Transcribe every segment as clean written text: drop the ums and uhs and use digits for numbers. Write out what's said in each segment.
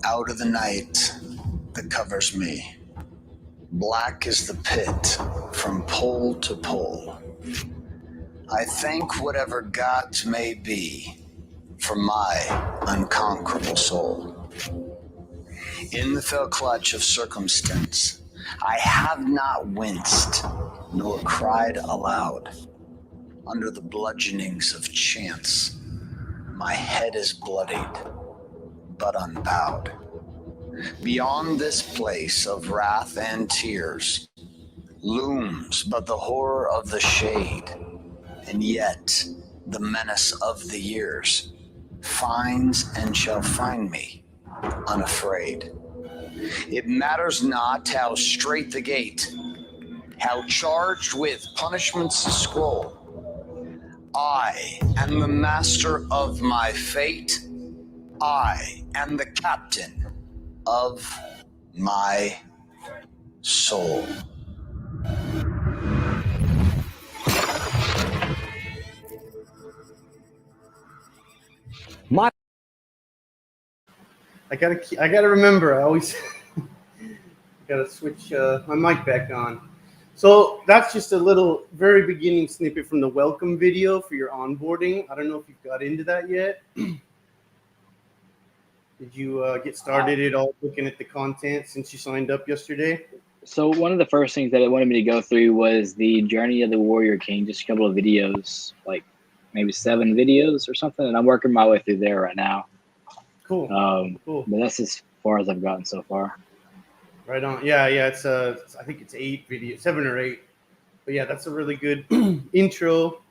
Out of the night that covers me, black is the pit from pole to pole. I thank whatever gods may be for my unconquerable soul. In the fell clutch of circumstance, I have not winced nor cried aloud. Under the bludgeonings of chance, my head is bloodied, but unbowed. Beyond this place of wrath and tears looms but the horror of the shade, and yet the menace of the years finds and shall find me unafraid. It matters not how straight the gate, how charged with punishment's scroll. I am the master of my fate. I am the captain of my soul. I gotta remember. I always gotta switch my mic back on. So that's just a little very beginning snippet from the welcome video for your onboarding. I don't know if you've got into that yet. Did you get started at all looking at the content since you signed up yesterday? So one of the first things that it wanted me to go through was the Journey of the Warrior King, just a couple of videos, like maybe 7 videos or something, and I'm working my way through there right now. Cool. Cool. But that's as far as I've gotten so far. Right on. Yeah. It's I think it's 8 videos, 7 or 8. But yeah, that's a really good intro.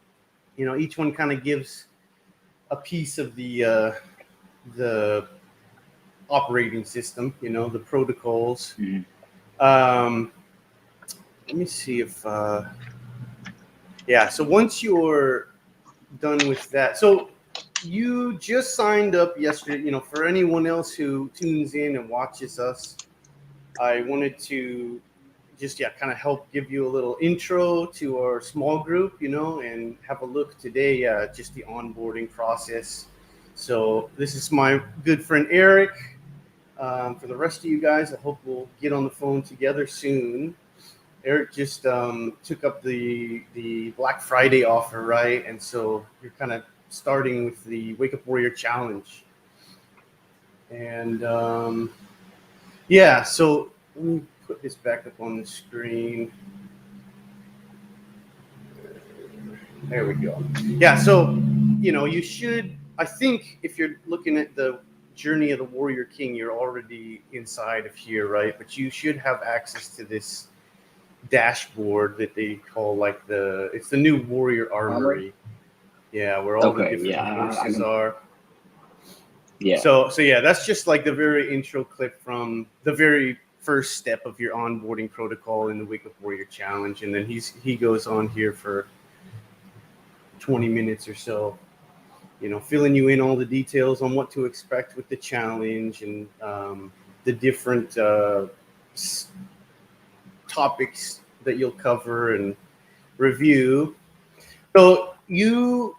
You know, each one kind of gives a piece of the operating system. You know, the protocols. Mm-hmm. Let me see if yeah. So once you're done with that, so you just signed up yesterday. You know, for anyone else who tunes in and watches us, I wanted to just kind of help give you a little intro to our small group, you know, and have a look today, just the onboarding process. So this is my good friend Eric. For the rest of you guys, I hope we'll get on the phone together soon. Eric just took up the Black Friday offer, right? And so you're kind of starting with the Wake Up Warrior Challenge. And yeah, so let me put this back up on the screen. There we go. Yeah, so, you know, you should, I think if you're looking at the Journey of the Warrior King, you're already inside of here, right? But you should have access to this dashboard that they call like it's the new Warrior Armory. Yeah, where all the different horses are. Yeah. So yeah, that's just like the very intro clip from the very first step of your onboarding protocol in the Wake Up Warrior Challenge, and then he goes on here for 20 minutes or so, you know, filling you in all the details on what to expect with the challenge and the different topics that you'll cover and review. So you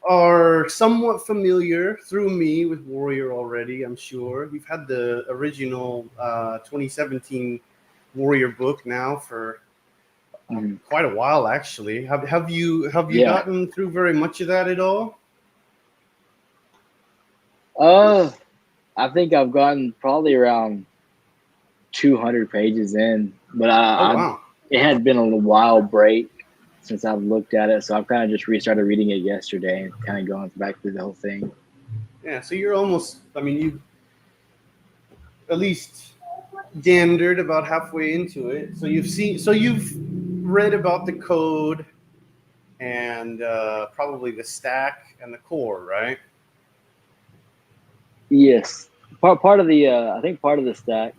are somewhat familiar through me with Warrior already, I'm sure. You've had the original 2017 Warrior book now for quite a while, actually. Have you gotten through very much of that at all? I think I've gotten probably around 200 pages in, but it had been a little while break since I've looked at it, so I've kind of just restarted reading it yesterday and kind of going back through the whole thing. Yeah, so you're almost, I mean, you at least gandered about halfway into it. So you've read about the code and probably the stack and the core, right? Yes, part of the I think part of the stack.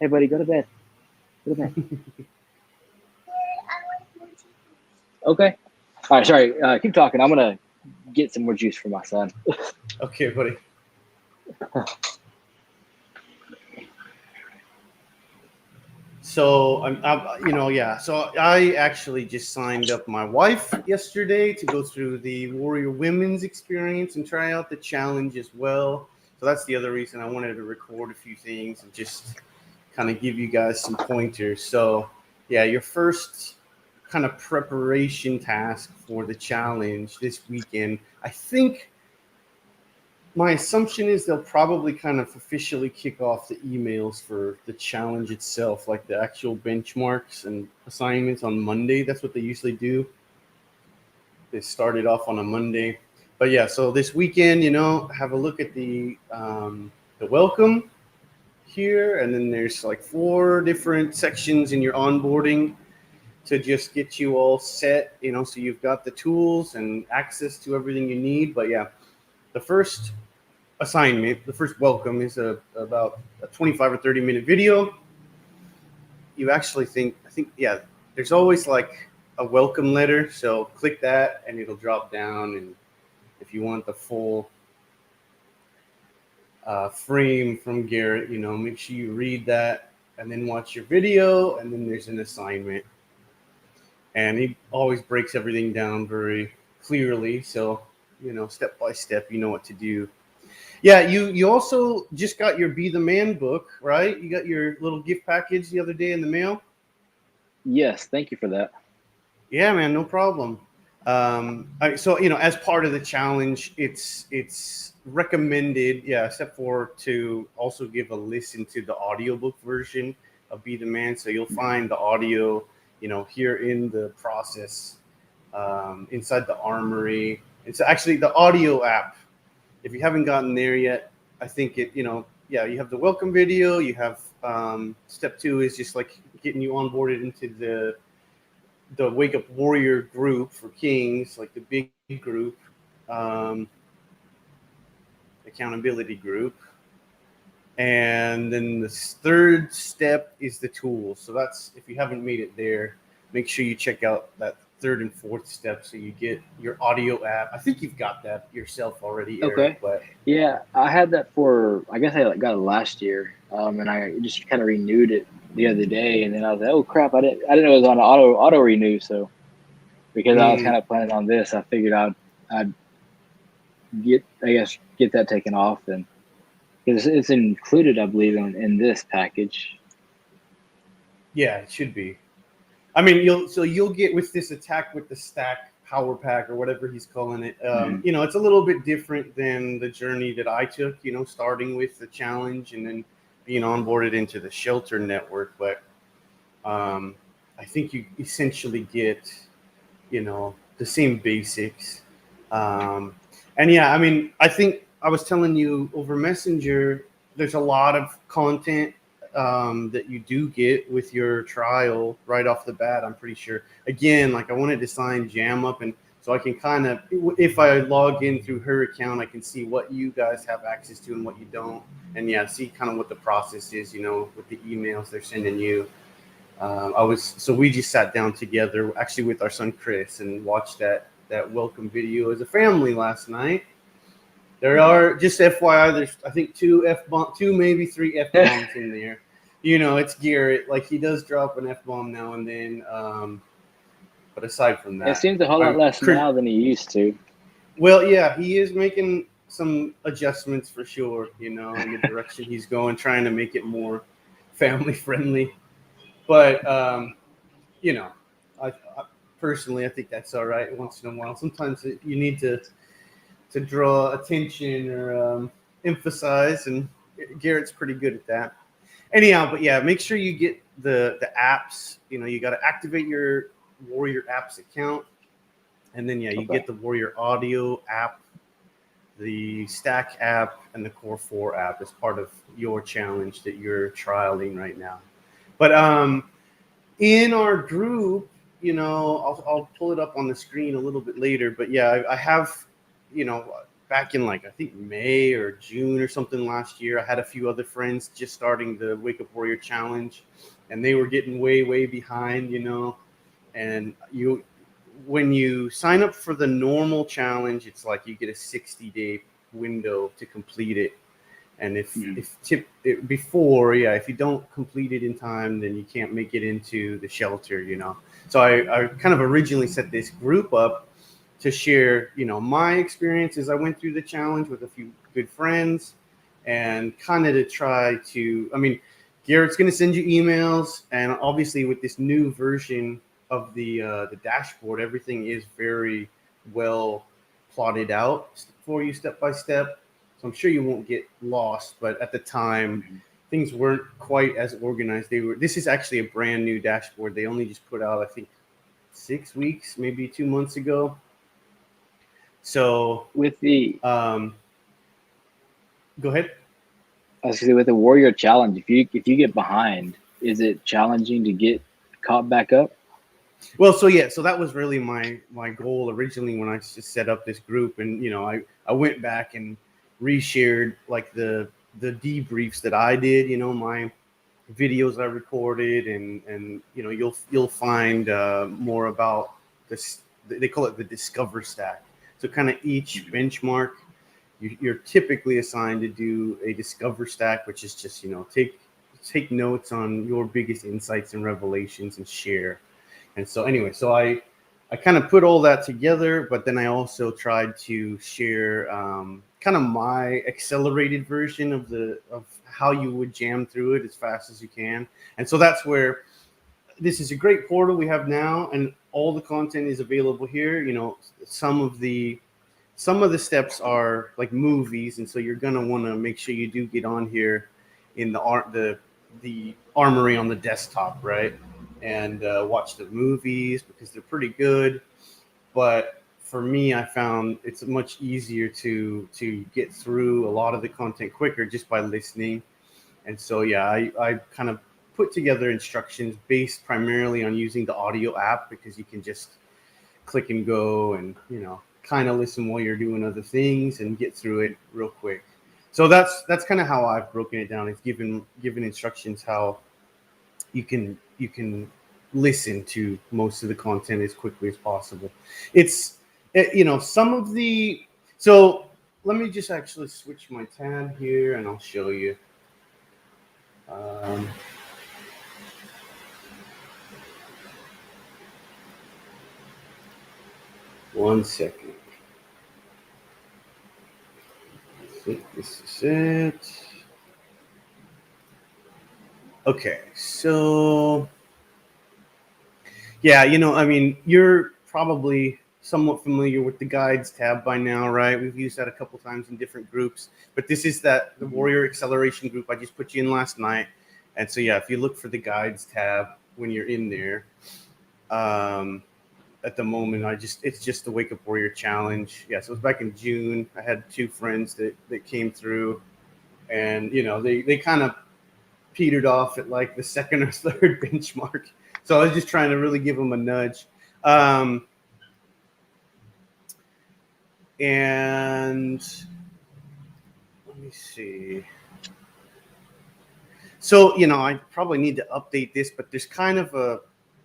Hey, buddy, go to bed. Go to bed. Okay. All right. Sorry. Keep talking. I'm gonna get some more juice for my son. Okay, buddy. So So I actually just signed up my wife yesterday to go through the Warrior Women's experience and try out the challenge as well. So that's the other reason I wanted to record a few things and just kind of give you guys some pointers. So yeah, your first kind of preparation task for the challenge this weekend, I think my assumption is they'll probably kind of officially kick off the emails for the challenge itself, like the actual benchmarks and assignments on Monday. That's what they usually do. They started off on a Monday. But yeah, so this weekend, have a look at the welcome here, and then there's like 4 different sections in your onboarding to just get you all set, so you've got the tools and access to everything you need. But yeah, the first assignment, the first welcome is about a 25 or 30-minute video. You actually yeah, there's always like a welcome letter. So click that and it'll drop down. And if you want the full frame from Garrett, make sure you read that and then watch your video. And then there's an assignment. And he always breaks everything down very clearly. So, step by step, you know what to do. Yeah, you also just got your Be the Man book, right? You got your little gift package the other day in the mail. Yes, thank you for that. Yeah, man, no problem. So as part of the challenge, it's recommended, yeah, except for to also give a listen to the audiobook version of Be the Man. So you'll find the audio, here in the process, inside the armory. It's actually the audio app. If you haven't gotten there yet, I think you have the welcome video. You have step 2 is just like getting you onboarded into the Wake Up Warrior group for Kings, like the big group, accountability group. And then the third step is the tools. So that's, if you haven't made it there, make sure you check out that third and fourth step so you get your audio app. I think you've got that yourself already, Eric. Okay. But yeah, I had that I guess I got it last year, and I just kind of renewed it the other day, and then I was like, oh crap, I didn't know it was on auto renew. So because I was kind of planning on this, I figured I'd get that taken off, and because it's included, I believe, in this package. Yeah, it should be. I mean, you'll get with this Attack with the Stack power pack or whatever he's calling it. It's a little bit different than the journey that I took, starting with the challenge and then being onboarded into the shelter network. But I think you essentially get, the same basics. And yeah, I mean, I think I was telling you over Messenger, there's a lot of content that you do get with your trial right off the bat. I'm pretty sure. Again, like I wanted to sign Jam up, and so I can kind of, if I log in through her account, I can see what you guys have access to and what you don't, and yeah, see kind of what the process is, with the emails they're sending you. So we just sat down together, actually with our son Chris, and watched that welcome video as a family last night. There are, just FYI, there's I think 2 maybe 3 F-bombs in there. It's Garrett. Like he does drop an F-bomb now and then. But aside from that, it seems a whole lot less now than he used to. Well, yeah, he is making some adjustments for sure, in the direction he's going, trying to make it more family friendly. But, I personally, I think that's all right once in a while. Sometimes you need to draw attention or emphasize, and Garrett's pretty good at that. Anyhow, but yeah, make sure you get the apps. You got to activate your Warrior Apps account, and then you get the Warrior Audio app, the Stack app, and the Core 4 app as part of your challenge that you're trialing right now. But in our group, I'll pull it up on the screen a little bit later. But yeah, I have, back in I think May or June or something last year, I had a few other friends just starting the Wake Up Warrior Challenge, and they were getting way, way behind, and when you sign up for the normal challenge, it's like you get a 60-day window to complete it. And if if you don't complete it in time, then you can't make it into the shelter, you know. So I kind of originally set this group up to share, you know, my experience as I went through the challenge with a few good friends, and kind of to try to, I mean, Garrett's going to send you emails, and obviously with this new version of the dashboard, everything is very well plotted out for you step by step. So I'm sure you won't get lost, but at the time, things weren't quite as organized. This is actually a brand new dashboard. They only just put out, I think, 6 weeks, maybe 2 months ago. So with the go ahead. I was gonna say, with the Warrior Challenge, if you get behind, is it challenging to get caught back up? Well, so yeah, so that was really my goal originally when I just set up this group, and you know, I went back and reshared like the debriefs that I did, you know, my videos I recorded, and you know, you'll find more about this. They call it the Discover Stack. So kind of each benchmark, you're typically assigned to do a Discover Stack, which is just, you know, take notes on your biggest insights and revelations and share. And so anyway, so I kind of put all that together, but then I also tried to share kind of my accelerated version of how you would jam through it as fast as you can. And so that's where this is a great portal we have now, and all the content is available here. You know, some of the steps are like movies, and so you're gonna want to make sure you do get on here in the armory on the desktop, right? And watch the movies because they're pretty good. But for me, I found it's much easier to get through a lot of the content quicker just by listening. And so yeah, I kind of put together instructions based primarily on using the audio app, because you can just click and go and, you know, kind of listen while you're doing other things and get through it real quick. So that's kind of how I've broken it down. It's given instructions how you can listen to most of the content as quickly as possible. It's you know, some of the, so let me just actually switch my tab here and I'll show you. One second. I think this is it. Okay, so yeah, you know, I mean, you're probably somewhat familiar with the guides tab by now, right? We've used that a couple times in different groups, but this is the Warrior Acceleration group I just put you in last night. And so yeah, if you look for the guides tab when you're in there, at the moment, it's just the Wake Up Warrior Challenge. Yeah, so it was back in June. I had 2 friends that came through, and you know, they kind of petered off at like the second or third benchmark. So I was just trying to really give them a nudge. And let me see. So, you know, I probably need to update this, but there's kind of a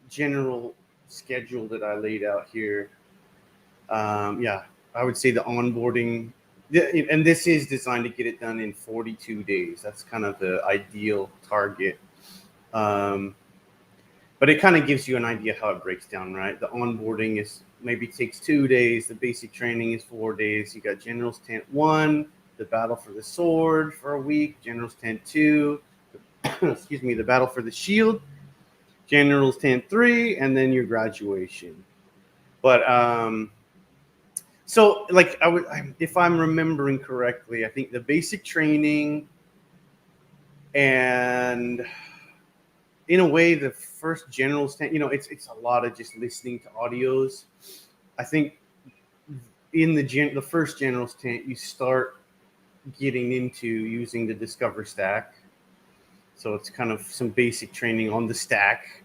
general schedule that I laid out here. Yeah, I would say the onboarding, and this is designed to get it done in 42 days. That's kind of the ideal target. But it kind of gives you an idea how it breaks down, right? The onboarding is maybe takes 2 days. The basic training is 4 days. You got General's Tent 1, the Battle for the Sword for a week, General's Tent 2, excuse me, the Battle for the Shield, General's Tent 3, and then your graduation. But so like if I'm remembering correctly, I think the basic training and in a way, the first General's Tent, you know, it's a lot of just listening to audios. I think in the first General's Tent, you start getting into using the Discover Stack. So it's kind of some basic training on the stack.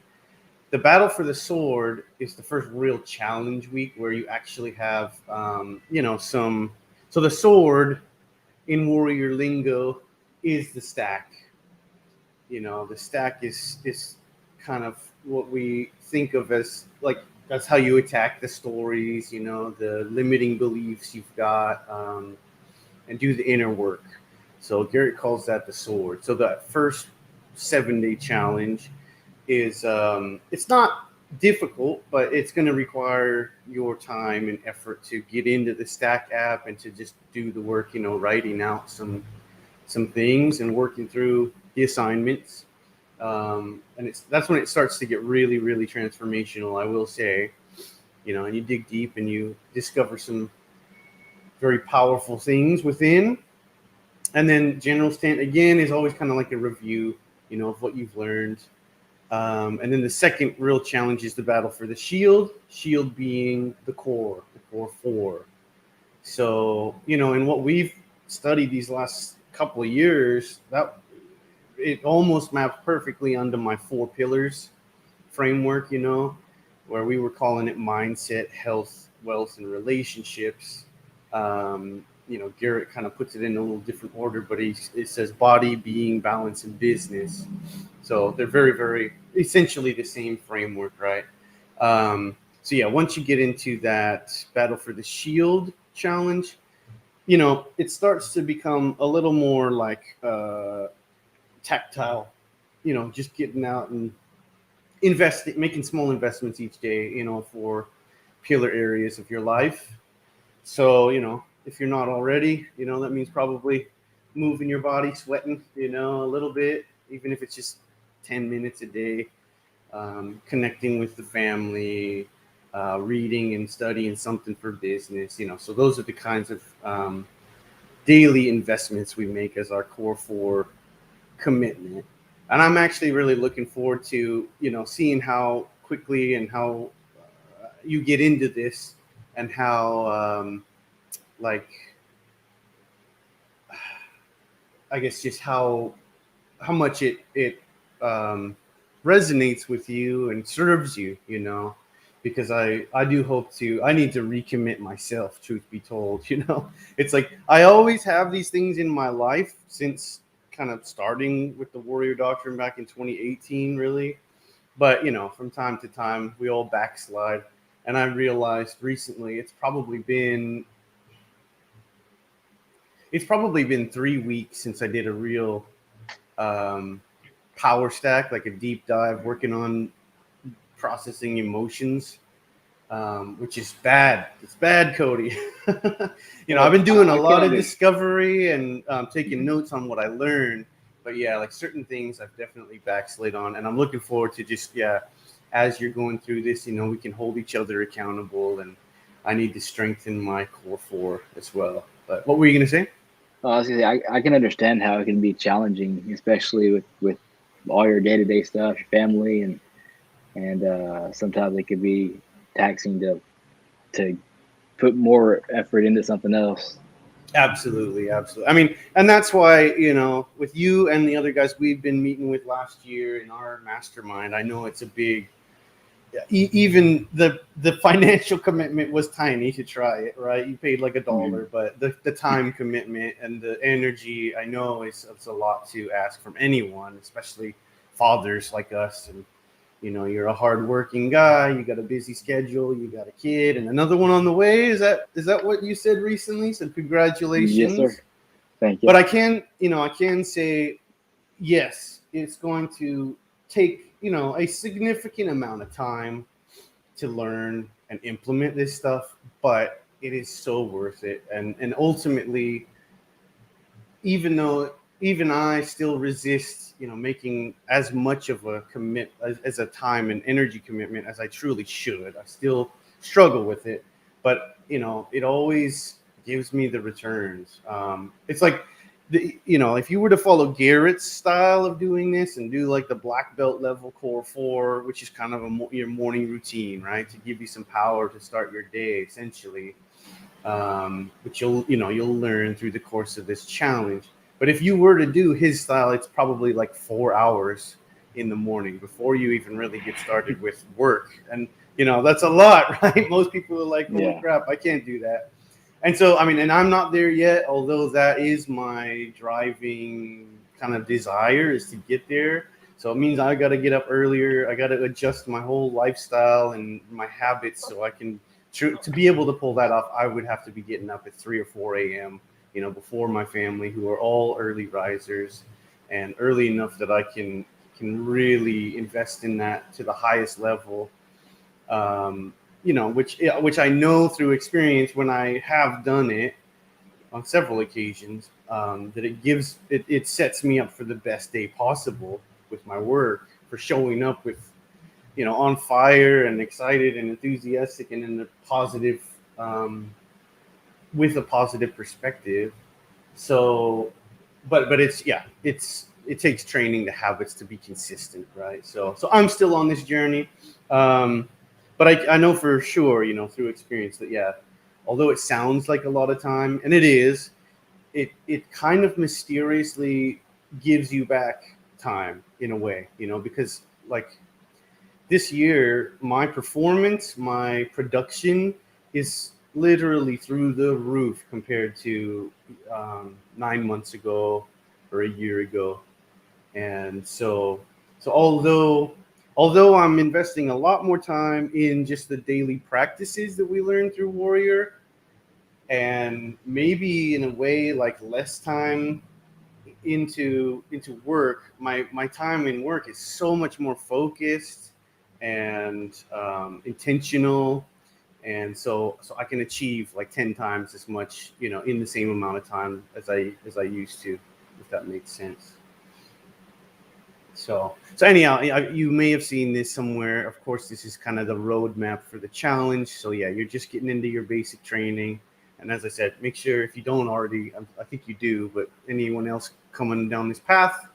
The Battle for the Sword is the first real challenge week where you actually have, you know, so the sword in Warrior lingo is the stack. You know, the stack is kind of what we think of as like, that's how you attack the stories, you know, the limiting beliefs you've got, and do the inner work. So Garrett calls that the sword. So the first 7-day challenge is it's not difficult, but it's going to require your time and effort to get into the Stack app and to just do the work, writing out some things and working through the assignments. And that's when it starts to get really, really transformational, I will say. And you dig deep and you discover some very powerful things within. And then general stand again is always kind of like a review, of what you've learned. And then the second real challenge is the battle for the shield. Shield being the core 4. So, in what we've studied these last couple of years, that it almost maps perfectly onto my 4 pillars framework, where we were calling it mindset, health, wealth, and relationships. Garrett kind of puts it in a little different order, but it says body, being, balance, and business. So they're very, very essentially the same framework, right? So yeah, once you get into that battle for the shield challenge, it starts to become a little more like tactile, just getting out and making small investments each day, for pillar areas of your life. So, if you're not already, that means probably moving your body, sweating, a little bit, even if it's just 10 minutes a day, connecting with the family, reading and studying something for business, so those are the kinds of daily investments we make as our core 4 commitment. And I'm actually really looking forward to, seeing how quickly and how you get into this and how, I guess just how much it resonates with you and serves you, because I do hope I need to recommit myself, truth be told. It's like I always have these things in my life since kind of starting with the Warrior Doctrine back in 2018, really. But, from time to time, we all backslide. And I realized recently it's probably been 3 weeks since I did a real power stack, like a deep dive, working on processing emotions, which is bad. It's bad, Cody. I've been doing a lot of discovery and taking notes on what I learned. But yeah, like certain things I've definitely backslid on. And I'm looking forward to just, as you're going through this, we can hold each other accountable. And I need to strengthen my core 4 as well. But what were you going to say? I was gonna say, I can understand how it can be challenging, especially with all your day-to-day stuff, your family, and sometimes it could be taxing to put more effort into something else. Absolutely. I mean, and that's why, with you and the other guys we've been meeting with last year in our mastermind, I know it's a big, even the financial commitment was tiny to try it, right? You paid like $1, but the time commitment and the energy, I know it's a lot to ask from anyone, especially fathers like us. And you're a hardworking guy, you got a busy schedule, you got a kid and another one on the way. Is that what you said recently? So congratulations. Yes, sir. Thank you. But I can say, yes, it's going to take, a significant amount of time to learn and implement this stuff, but it is so worth it. And ultimately, even though even I still resist, making as much of a commit as a time and energy commitment as I truly should. I still struggle with it, but it always gives me the returns. It's like if you were to follow Garrett's style of doing this and do like the black belt level core 4, which is kind of your morning routine, right, to give you some power to start your day, essentially, which you'll learn through the course of this challenge. But if you were to do his style, it's probably like 4 hours in the morning before you even really get started with work. And, that's a lot, right? Most people are like, holy crap, I can't do that. And so, and I'm not there yet, although that is my driving kind of desire, is to get there. So it means I got to get up earlier. I got to adjust my whole lifestyle and my habits so I can, to be able to pull that off, I would have to be getting up at 3 or 4 a.m., before my family, who are all early risers, and early enough that I can really invest in that to the highest level. Which I know through experience when I have done it on several occasions, that it sets me up for the best day possible with my work, for showing up with, on fire and excited and enthusiastic and in a positive, with a positive perspective. So, but it takes training, the habits to be consistent, right? So I'm still on this journey. But I know for sure, through experience that, although it sounds like a lot of time, and it kind of mysteriously gives you back time in a way, because like this year, my performance, my production is literally through the roof compared to 9 months ago or a year ago. And so although I'm investing a lot more time in just the daily practices that we learn through Warrior, and maybe in a way like less time into work, my time in work is so much more focused and intentional, and so I can achieve like 10 times as much, in the same amount of time as I used to, if that makes sense. So anyhow, you may have seen this somewhere. Of course, this is kind of the roadmap for the challenge. So yeah, you're just getting into your basic training. And as I said, make sure, if you don't already, I think you do, but anyone else coming down this path,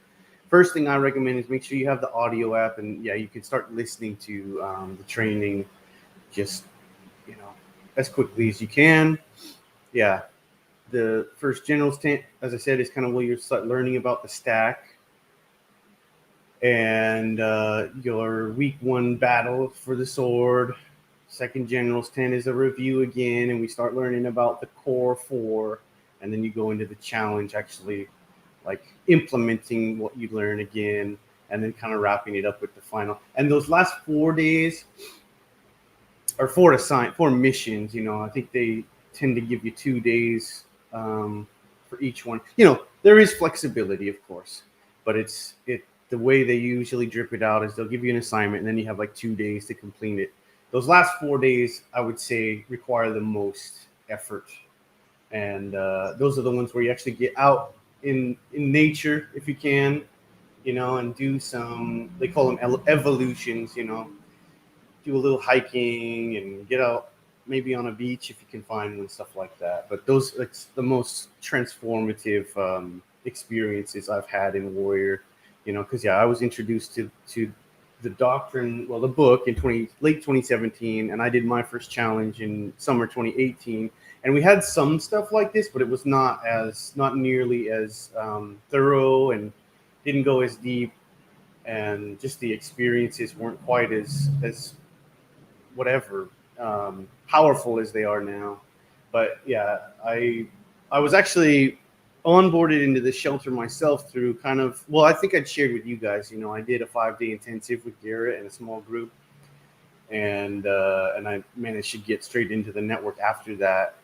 first thing I recommend is make sure you have the audio app, and you can start listening to the training just, as quickly as you can. Yeah. The first general's tent, as I said, is kind of where you start learning about the stack. And your week 1 battle for the sword. Second general's tent is a review again, and we start learning about the core 4, and then you go into the challenge, actually like implementing what you learn again, and then kind of wrapping it up with the final. And those last 4 days are 4 missions. I think they tend to give you 2 days for each one. There is flexibility, of course, but the way they usually drip it out is they'll give you an assignment, and then you have like 2 days to complete it. Those last 4 days, I would say, require the most effort. And those are the ones where you actually get out in nature, if you can, and do some, they call them evolutions, do a little hiking and get out maybe on a beach if you can find one, stuff like that. But those, it's the most transformative experiences I've had in Warrior. Because I was introduced to the doctrine, the book in late 2017, and I did my first challenge in summer 2018. And we had some stuff like this, but it was not nearly as thorough, and didn't go as deep, and just the experiences weren't quite as whatever powerful as they are now. But I was actually onboarded into the shelter myself through kind of, I think I'd shared with you guys, I did a 5-day intensive with Garrett and a small group, and I managed to get straight into the network after that.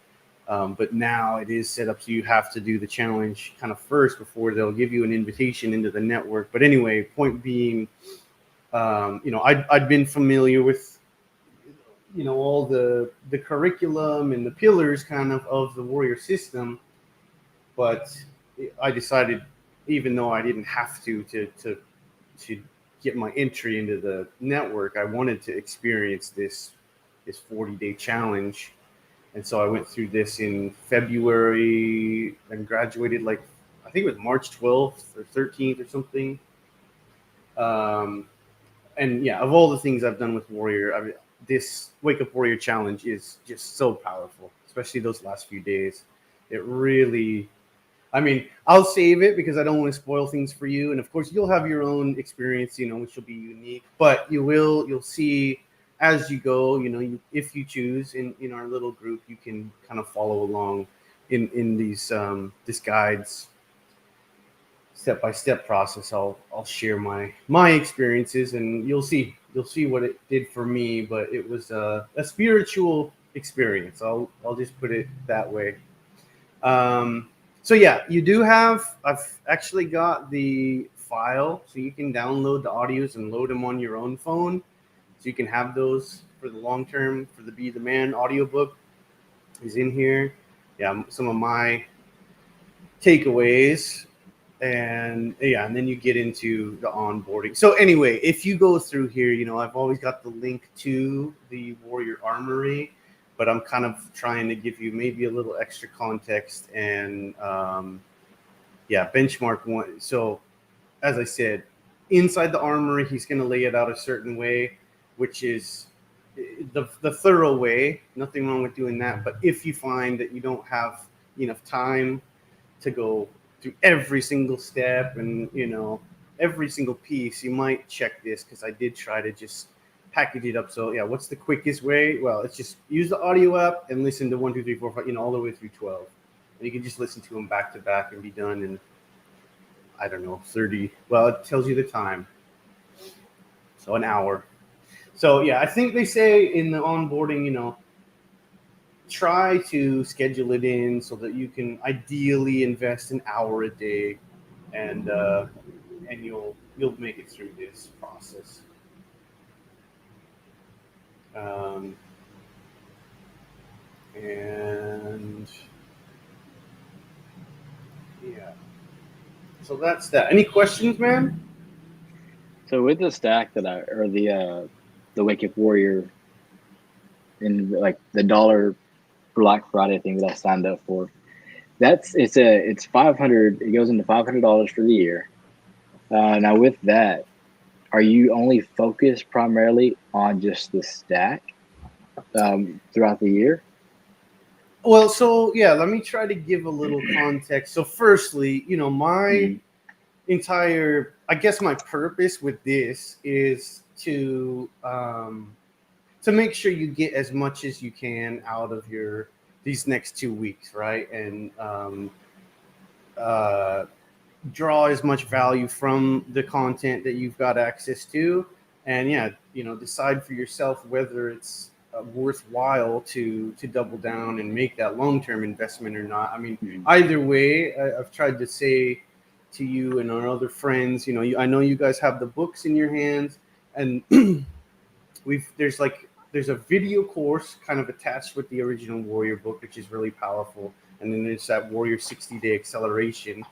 But now it is set up so you have to do the challenge kind of first before they'll give you an invitation into the network. But anyway, point being, I'd been familiar with, all the curriculum and the pillars kind of the Warrior system. But I decided, even though I didn't have to get my entry into the network, I wanted to experience this 40-day challenge. And so I went through this in February and graduated, I think it was March 12th or 13th or something. And of all the things I've done with Warrior, this Wake Up Warrior challenge is just so powerful, especially those last few days. It really, I'll save it because I don't want to spoil things for you. And of course, you'll have your own experience, which will be unique. But you'll see as you go, if you choose in our little group, you can kind of follow along in these this guide's step-by-step process. I'll share my experiences, and you'll see what it did for me. But it was a spiritual experience. I'll just put it that way. So yeah, you do have. I've actually got the file, so you can download the audios and load them on your own phone, so you can have those for the long term. For the Be the Man audiobook is in here. Yeah, some of my takeaways, and yeah, and then you get into the onboarding. So anyway, if you go through here, I've always got the link to the Warrior Armory, but I'm kind of trying to give you maybe a little extra context and yeah, benchmark one. So as I said, inside the armory, he's going to lay it out a certain way, which is the thorough way. Nothing wrong with doing that. But if you find that you don't have enough time to go through every single step and, every single piece, you might check this, because I did try to just package it up. So yeah, what's the quickest way? Well, it's just use the audio app and listen to 1, 2, 3, 4, 5, all the way through 12. And you can just listen to them back to back and be done in, I don't know, 30. Well, it tells you the time. So an hour. So yeah, I think they say in the onboarding, try to schedule it in so that you can ideally invest an hour a day, and you'll make it through this process. And yeah, so that's that. Any questions, man? So with the stack or the Wake Up Warrior, in like the dollar Black Friday thing that I signed up for, it's 500. It goes into $500 for the year. Now with that, are you only focused primarily on just the stack throughout the year? Well, so yeah, let me try to give a little context. So firstly, my entire, I guess my purpose with this is to make sure you get as much as you can out of these next 2 weeks, right? And draw as much value from the content that you've got access to, and yeah, decide for yourself whether it's worthwhile to double down and make that long-term investment or not. I mean, either way, I've tried to say to you and our other friends, I know you guys have the books in your hands, and there's a video course kind of attached with the original Warrior book, which is really powerful, and then there's that Warrior 60-day acceleration.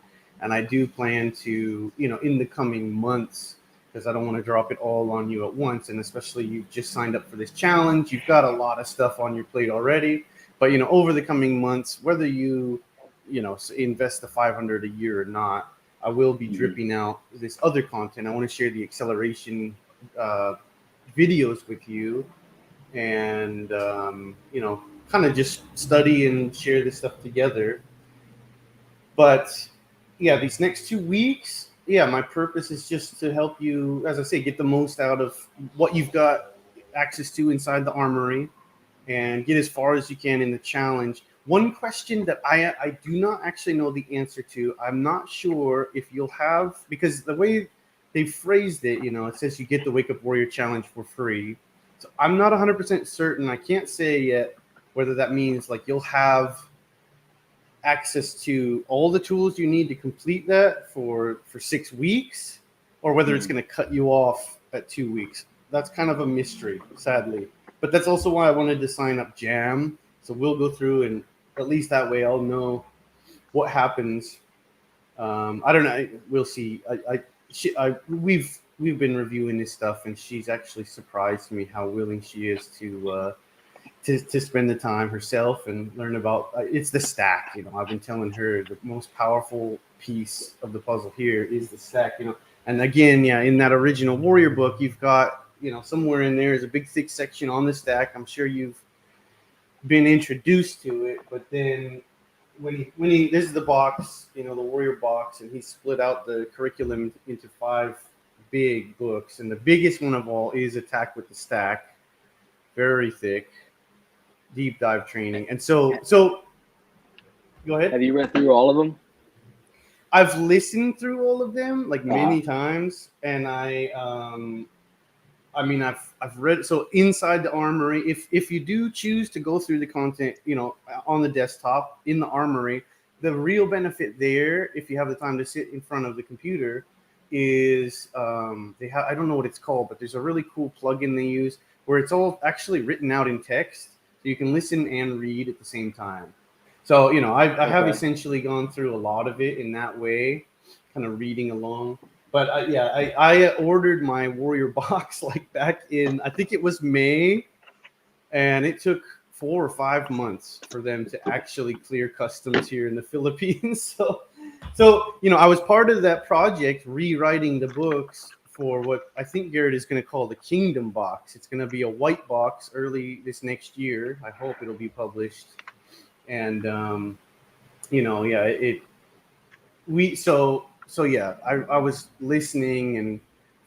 And I do plan to, in the coming months, because I don't want to drop it all on you at once. And especially you've just signed up for this challenge. You've got a lot of stuff on your plate already. But, over the coming months, whether you, invest the $500 a year or not, I will be dripping out this other content. I want to share the acceleration videos with you, and, kind of just study and share this stuff together. But yeah, these next 2 weeks, yeah, my purpose is just to help you, as I say, get the most out of what you've got access to inside the armory, and get as far as you can in the challenge. One question that I do not actually know the answer to, I'm not sure if you'll have, because the way they phrased it, it says you get the Wake Up Warrior Challenge for free. So I'm not 100% certain. I can't say yet whether that means like you'll have access to all the tools you need to complete that for 6 weeks, or whether it's going to cut you off at 2 weeks. That's kind of a mystery, sadly. But that's also why I wanted to sign up Jam. So we'll go through, and at least that way I'll know what happens. I don't know. We'll see. We've been reviewing this stuff, and she's actually surprised me how willing she is to spend the time herself and learn about it's the stack. I've been telling her the most powerful piece of the puzzle here is the stack. And again, yeah, in that original Warrior book, you've got somewhere in there is a big thick section on the stack. I'm sure you've been introduced to it, but then when he this is the box, the Warrior box, and he split out the curriculum into 5 big books, and the biggest one of all is Attack with the Stack, very thick, deep dive training. And so go ahead. Have you read through all of them? I've listened through all of them like many times, and I've read. So inside the armory, if you do choose to go through the content, on the desktop in the armory, the real benefit there, if you have the time to sit in front of the computer, is they have, I don't know what it's called, but there's a really cool plugin they use where it's all actually written out in text, so you can listen and read at the same time. So, you know, I have essentially gone through a lot of it in that way, kind of reading along. But I ordered my Warrior box like back in, I think it was May, and it took 4 or 5 months for them to actually clear customs here in the Philippines. So you know, I was part of that project rewriting the books for what I think Garrett is going to call the Kingdom box. It's going to be a white box early this next year. I hope it'll be published. And you know, yeah, I was listening and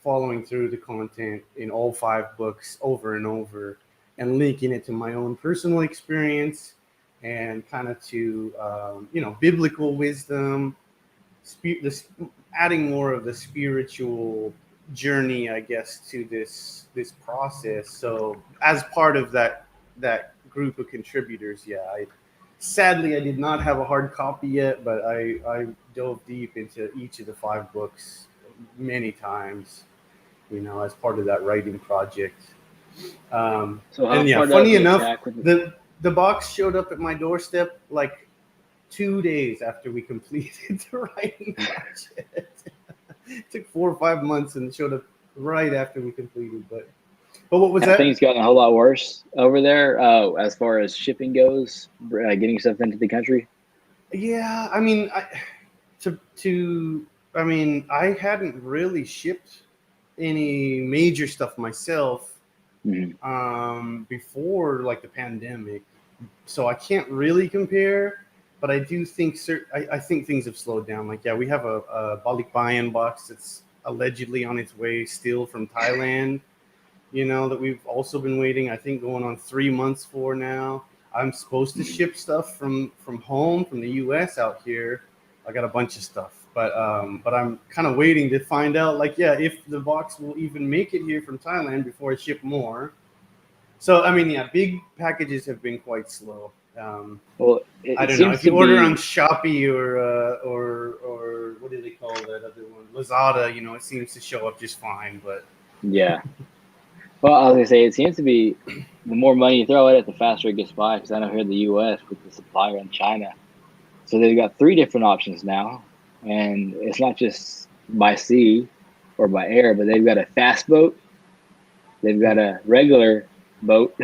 following through the content in all 5 books over and over, and linking it to my own personal experience and kind of to you know, biblical wisdom, adding more of the spiritual journey, I guess, to this process. So as part of that group of contributors, sadly I did not have a hard copy yet, but I dove deep into each of the 5 books many times, you know, as part of that writing project. So how and yeah, far funny does enough, attack with the box showed up at my doorstep like 2 days after we completed the writing project. It took 4 or 5 months and showed up right after we completed. But what was that? Things gotten a whole lot worse over there as far as shipping goes, getting stuff into the country? Yeah, I mean, I hadn't really shipped any major stuff myself before like the pandemic, so I can't really compare. But I do think I think things have slowed down. Like, yeah, we have a Balikbayan box that's allegedly on its way still from Thailand, you know, that we've also been waiting, I think, going on 3 months for now. I'm supposed to ship stuff from home, from the US out here. I got a bunch of stuff, but I'm kind of waiting to find out, like, yeah, if the box will even make it here from Thailand before I ship more. So, I mean, yeah, big packages have been quite slow. Well, I don't know if you order on Shopee or what do they call that other one, Lazada. You know, it seems to show up just fine. But yeah. Well, I was gonna say, it seems to be the more money you throw at it, the faster it gets by. Because I know here in the U.S. with the supplier in China, so they've got 3 different options now, and it's not just by sea or by air, but they've got a fast boat, they've got a regular boat,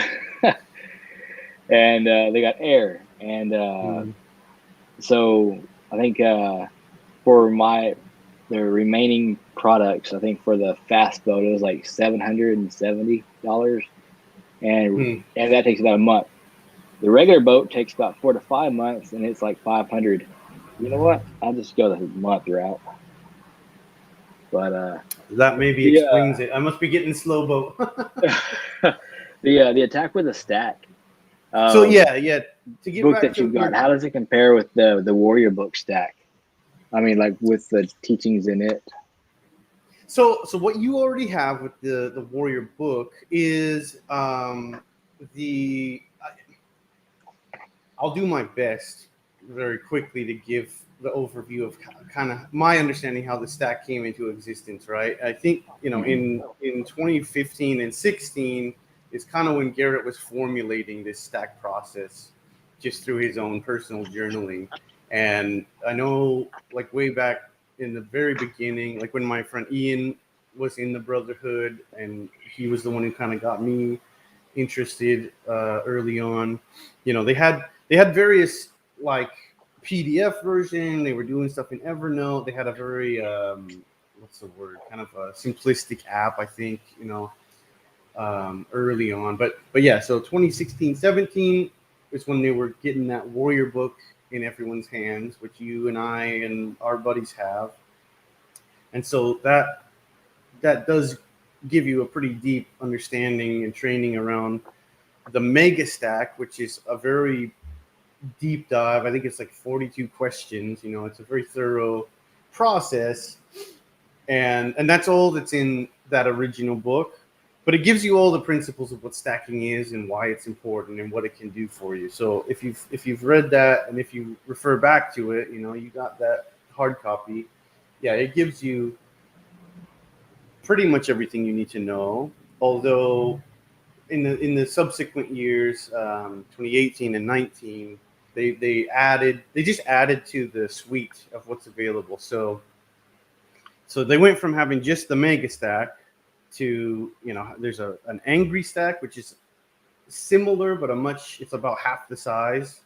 and they got air. And so I think for the remaining products, I think for the fast boat it was like $770, and that takes about a month. The regular boat takes about 4 to 5 months, and it's like 500. You know what? I'll just go the month route. But that maybe explains it. I must be getting slow boat. the attack with a stack. So yeah. To get book back that to you've got, how does it compare with the Warrior book stack? I mean, like with the teachings in it. So what you already have with the Warrior book is I'll do my best very quickly to give the overview of kind of my understanding how the stack came into existence, right? I think, you know, in 2015 and 16 is kind of when Garrett was formulating this stack process just through his own personal journaling. And I know, like, way back in the very beginning, like when my friend Ian was in the Brotherhood, and he was the one who kind of got me interested early on. You know, they had various like PDF version. They were doing stuff in Evernote. They had a very what's the word? Kind of a simplistic app, I think. You know, early on. But yeah. So 2016, 17 is when they were getting that Warrior book in everyone's hands, which you and I and our buddies have. And so that does give you a pretty deep understanding and training around the mega stack, which is a very deep dive. I think it's like 42 questions. You know, it's a very thorough process, and that's all that's in that original book. but it gives you all the principles of what stacking is and why it's important and what it can do for you. So if you've read that and if you refer back to it, you got that hard copy. Yeah, it gives you pretty much everything you need to know. Although in the subsequent years, 2018 and 19, they just added to the suite of what's available. So they went from having just the mega stack to, there's an angry stack, which is similar, but it's about half the size.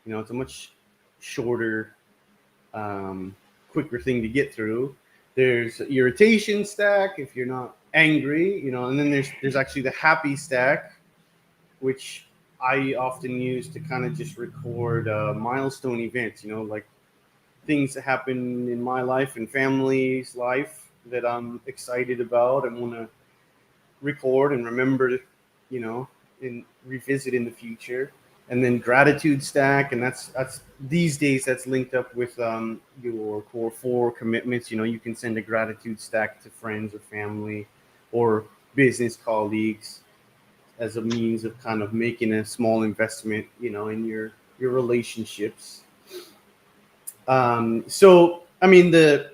It's a much shorter, quicker thing to get through. There's irritation stack if you're not angry, and then there's actually the happy stack, which I often use to kind of just record milestone events, like things that happen in my life and family's life that I'm excited about and want to record and remember, and revisit in the future. And then gratitude stack, and that's these days that's linked up with your core 4 commitments. You can send a gratitude stack to friends or family or business colleagues as a means of kind of making a small investment, in your relationships. So I mean the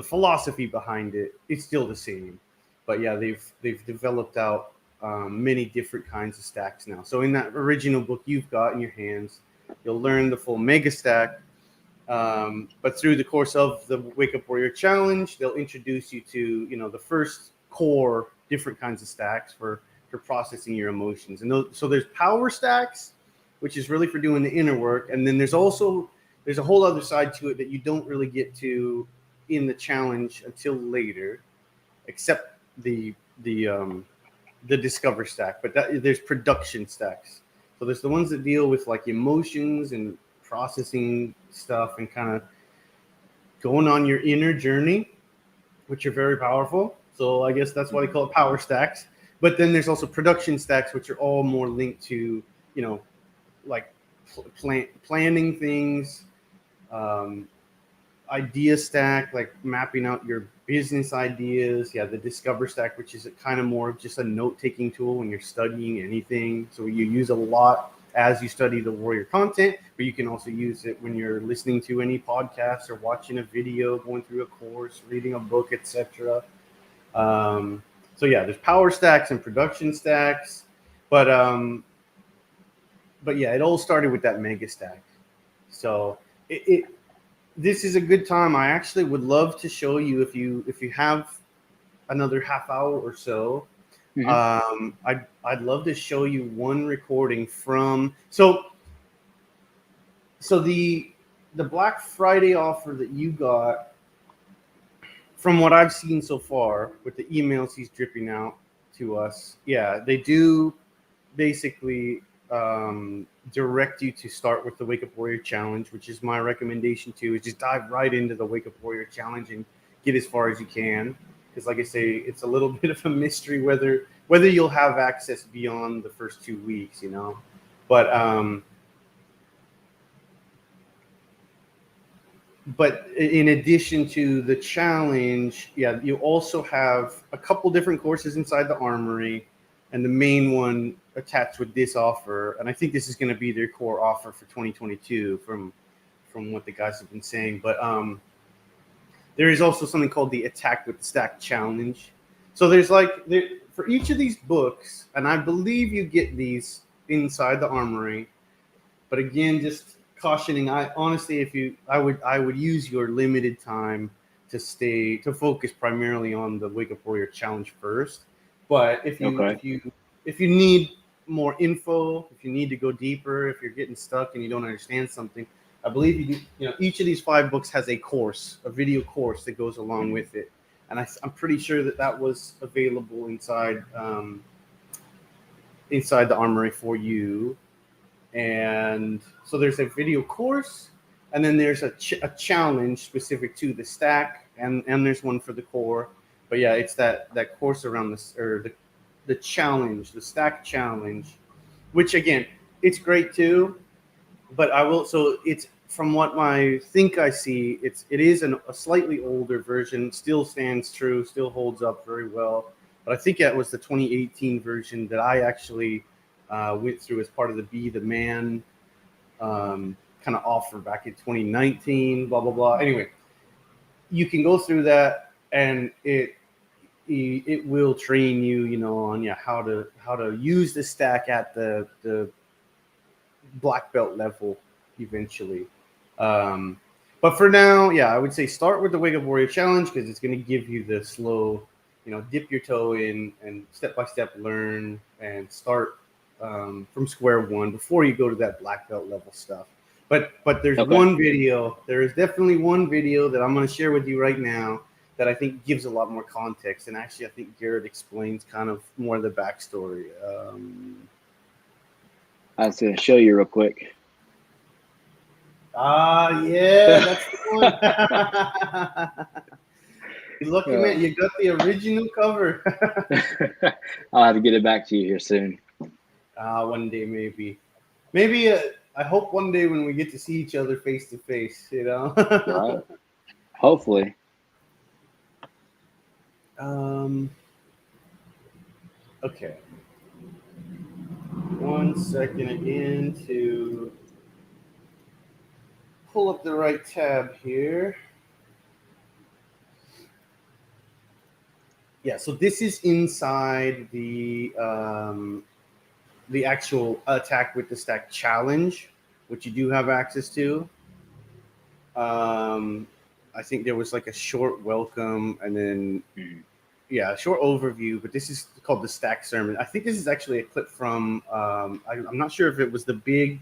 philosophy behind it's still the same, but yeah, they've developed out many different kinds of stacks now. So in that original book you've got in your hands, you'll learn the full mega stack. But through the course of the Wake Up Warrior Challenge, they'll introduce you to, the first core different kinds of stacks for processing your emotions. And so there's power stacks, which is really for doing the inner work. And then there's a whole other side to it that you don't really get to in the challenge until later, except the discover stack. But there's production stacks. So there's the ones that deal with like emotions and processing stuff and kind of going on your inner journey, which are very powerful. So I guess that's why they call it power stacks. But then there's also production stacks, which are all more linked to, like planning things, idea stack, like mapping out your business ideas. Yeah, the discover stack, which is kind of more of just a note-taking tool when you're studying anything. So you use a lot as you study the warrior content, but you can also use it when you're listening to any podcast or watching a video, going through a course, reading a book, etc. So yeah, there's power stacks and production stacks, but yeah, it all started with that mega stack. So this is a good time. I actually would love to show you if you have another half hour or so. Mm-hmm. I'd love to show you one recording from so the Black Friday offer that you got. From what I've seen so far with the emails he's dripping out to us, yeah, they do basically direct you to start with the Wake Up Warrior Challenge, which is my recommendation too, is just dive right into the Wake Up Warrior Challenge and get as far as you can. Because like I say, it's a little bit of a mystery whether you'll have access beyond the first 2 weeks, But in addition to the challenge, yeah, you also have a couple different courses inside the Armory, and the main one attached with this offer. And I think this is going to be their core offer for 2022 from what the guys have been saying. But there is also something called the Attack with Stack Challenge. So there's for each of these books, and I believe you get these inside the Armory. But again, just cautioning, I honestly, I would use your limited time to focus primarily on the Wake Up Warrior Challenge first. But if you need more info, if you need to go deeper, if you're getting stuck and you don't understand something, I believe each of these 5 books has a video course that goes along with it, and I'm pretty sure that was available inside the Armory for you. And so there's a video course, and then there's a challenge specific to the stack, and there's one for the core. But yeah, it's that course around this, or the challenge, the stack challenge, which again, it's great too. But it's from what I see, it is a slightly older version. Still stands true, still holds up very well. but I think that was the 2018 version that I actually went through as part of the Be the Man kind of offer back in 2019. Blah blah blah. Anyway, you can go through that, and it will train you, you know, on how to use the stack at the black belt level eventually. But for now, yeah, I would say start with the Wake Up Warrior Challenge because it's going to give you the slow, you know, dip your toe in and step by step learn and start from square one before you go to that black belt level stuff. But there's one video. There is definitely one video that I'm going to share with you right now that I think gives a lot more context. And actually, I think Garrett explains kind of more of the backstory. I was going to show you real quick. Yeah, that's the one. You lucky man, you got the original cover. I'll have to get it back to you here soon. One day, maybe. Maybe I hope one day when we get to see each other face to face, you know. Right. Hopefully. Okay. 1 second again to pull up the right tab here. Yeah, so this is inside the actual Attack with the Stack challenge, which you do have access to. I think there was like a short welcome and then a short overview, but this is called the Stack Sermon. I think this is actually a clip from I'm not sure if it was the big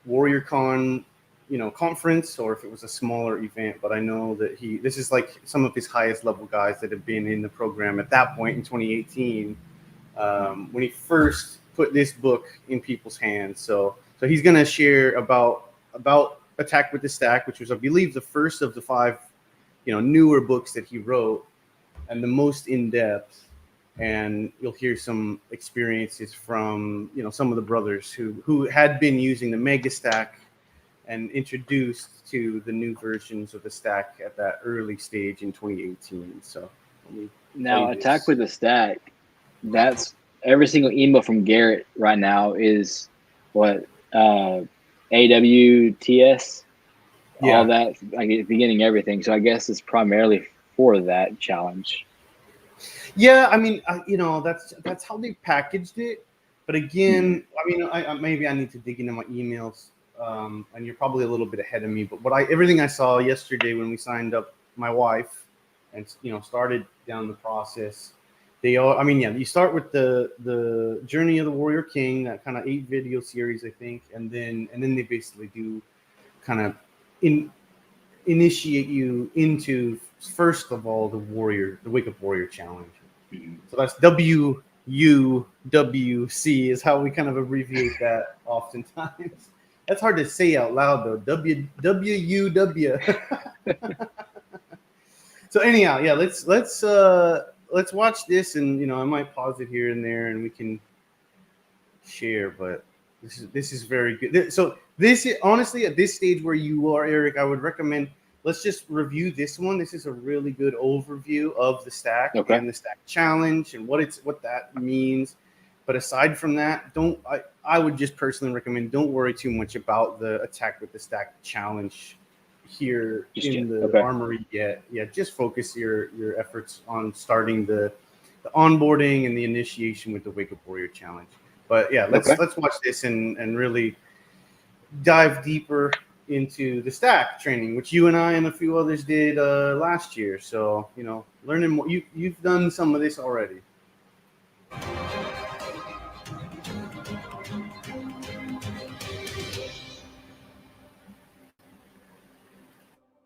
WarriorCon, you know, conference or if it was a smaller event, but I know that this is like some of his highest level guys that have been in the program at that point in 2018 when he first put this book in people's hands. So he's going to share about Attack with the Stack, which was, I believe, the first of the 5, you know, newer books that he wrote and the most in-depth. And you'll hear some experiences from, you know, some of the brothers who had been using the Mega Stack and introduced to the new versions of the stack at that early stage in 2018. So now Attack with the Stack, that's every single email from Garrett right now is what AWTS, all that, like beginning everything. So I guess it's primarily for that challenge. Yeah, I mean, you know, that's how they packaged it. But again, I mean, maybe I need to dig into my emails, and you're probably a little bit ahead of me. But everything I saw yesterday when we signed up my wife and, you know, started down the process, you start with the Journey of the Warrior King, that kind of 8 video series, I think, and then they basically do kind of initiate you into, first of all, the Wake Up Warrior Challenge. So that's WUWC is how we kind of abbreviate that oftentimes. That's hard to say out loud though. WUW. So anyhow, yeah, let's watch this, and you know, I might pause it here and there, and we can share. But this is very good. So this is, honestly, at this stage where you are, Eric, I would recommend let's just review this one. This is a really good overview of the stack and the stack challenge and what that means. But aside from that, I would just personally recommend don't worry too much about the Attack with the Stack challenge here in the armory yet. Yeah, just focus your efforts on starting the onboarding and the initiation with the Wake Up Warrior challenge. But yeah, let's watch this and really dive deeper into the stack training, which you and I and a few others did last year. So, you know, learning more. You've done some of this already.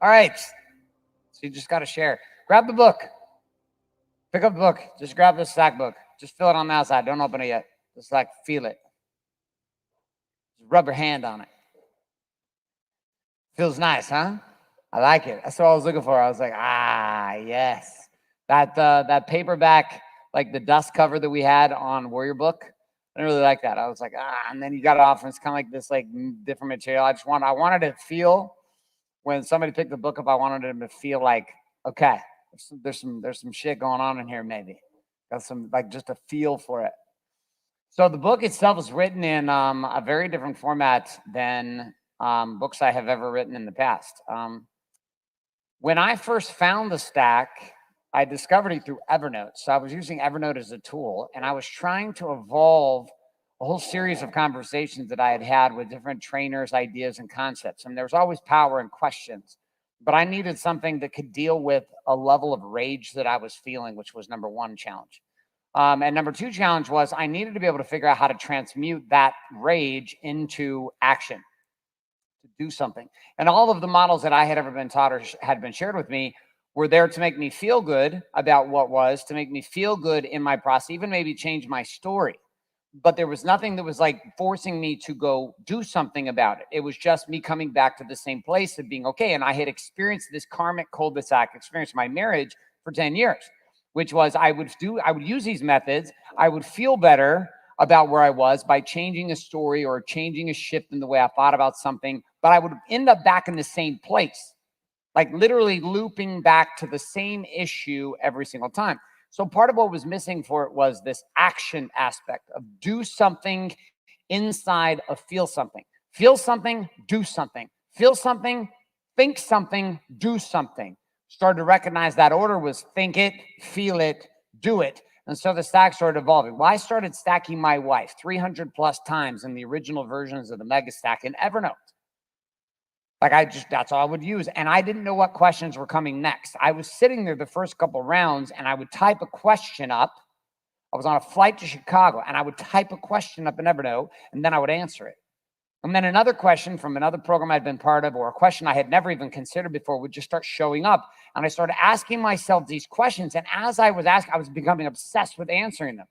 All right. So you just got to share. Grab the book. Pick up the book. Just grab the stack book. Just feel it on the outside. Don't open it yet. Just like feel it. Just rub your hand on it. Feels nice, huh? I like it. That's what I was looking for. I was like, yes. That paperback, like the dust cover that we had on Warrior Book, I didn't really like that. I was like, and then you got it off, and it's kind of like this, like different material. I wanted to feel when somebody picked the book up. I wanted them to feel like, okay, there's some shit going on in here, maybe. Got some, like, just a feel for it. So the book itself is written in a very different format than books I have ever written in the past. When I first found the stack, I discovered it through Evernote. So I was using Evernote as a tool, and I was trying to evolve a whole series of conversations that I had had with different trainers, ideas, and concepts. And there was always power in questions, but I needed something that could deal with a level of rage that I was feeling, which was number one challenge. And number two challenge was I needed to be able to figure out how to transmute that rage into action, to do something. And all of the models that I had ever been taught or had been shared with me were there to make me feel good about what was, to make me feel good in my process, even maybe change my story. But there was nothing that was like forcing me to go do something about it. It was just me coming back to the same place of being okay. And I had experienced this karmic cul-de-sac experience in my marriage for 10 years, which was I would use these methods. I would feel better about where I was by changing a story or changing a shift in the way I thought about something, but I would end up back in the same place, like literally looping back to the same issue every single time. So part of what was missing for it was this action aspect of do something inside of feel something. Feel something, do something. Feel something, think something, do something. Started to recognize that order was think it, feel it, do it. And so the stack started evolving. Well, I started stacking my wife 300 plus times in the original versions of the Mega Stack in Evernote. Like that's all I would use. And I didn't know what questions were coming next. I was sitting there the first couple of rounds and I would type a question up. I was on a flight to Chicago and I would type a question up in Evernote and then I would answer it. And then another question from another program I'd been part of or a question I had never even considered before would just start showing up. And I started asking myself these questions. And as I was asking, I was becoming obsessed with answering them.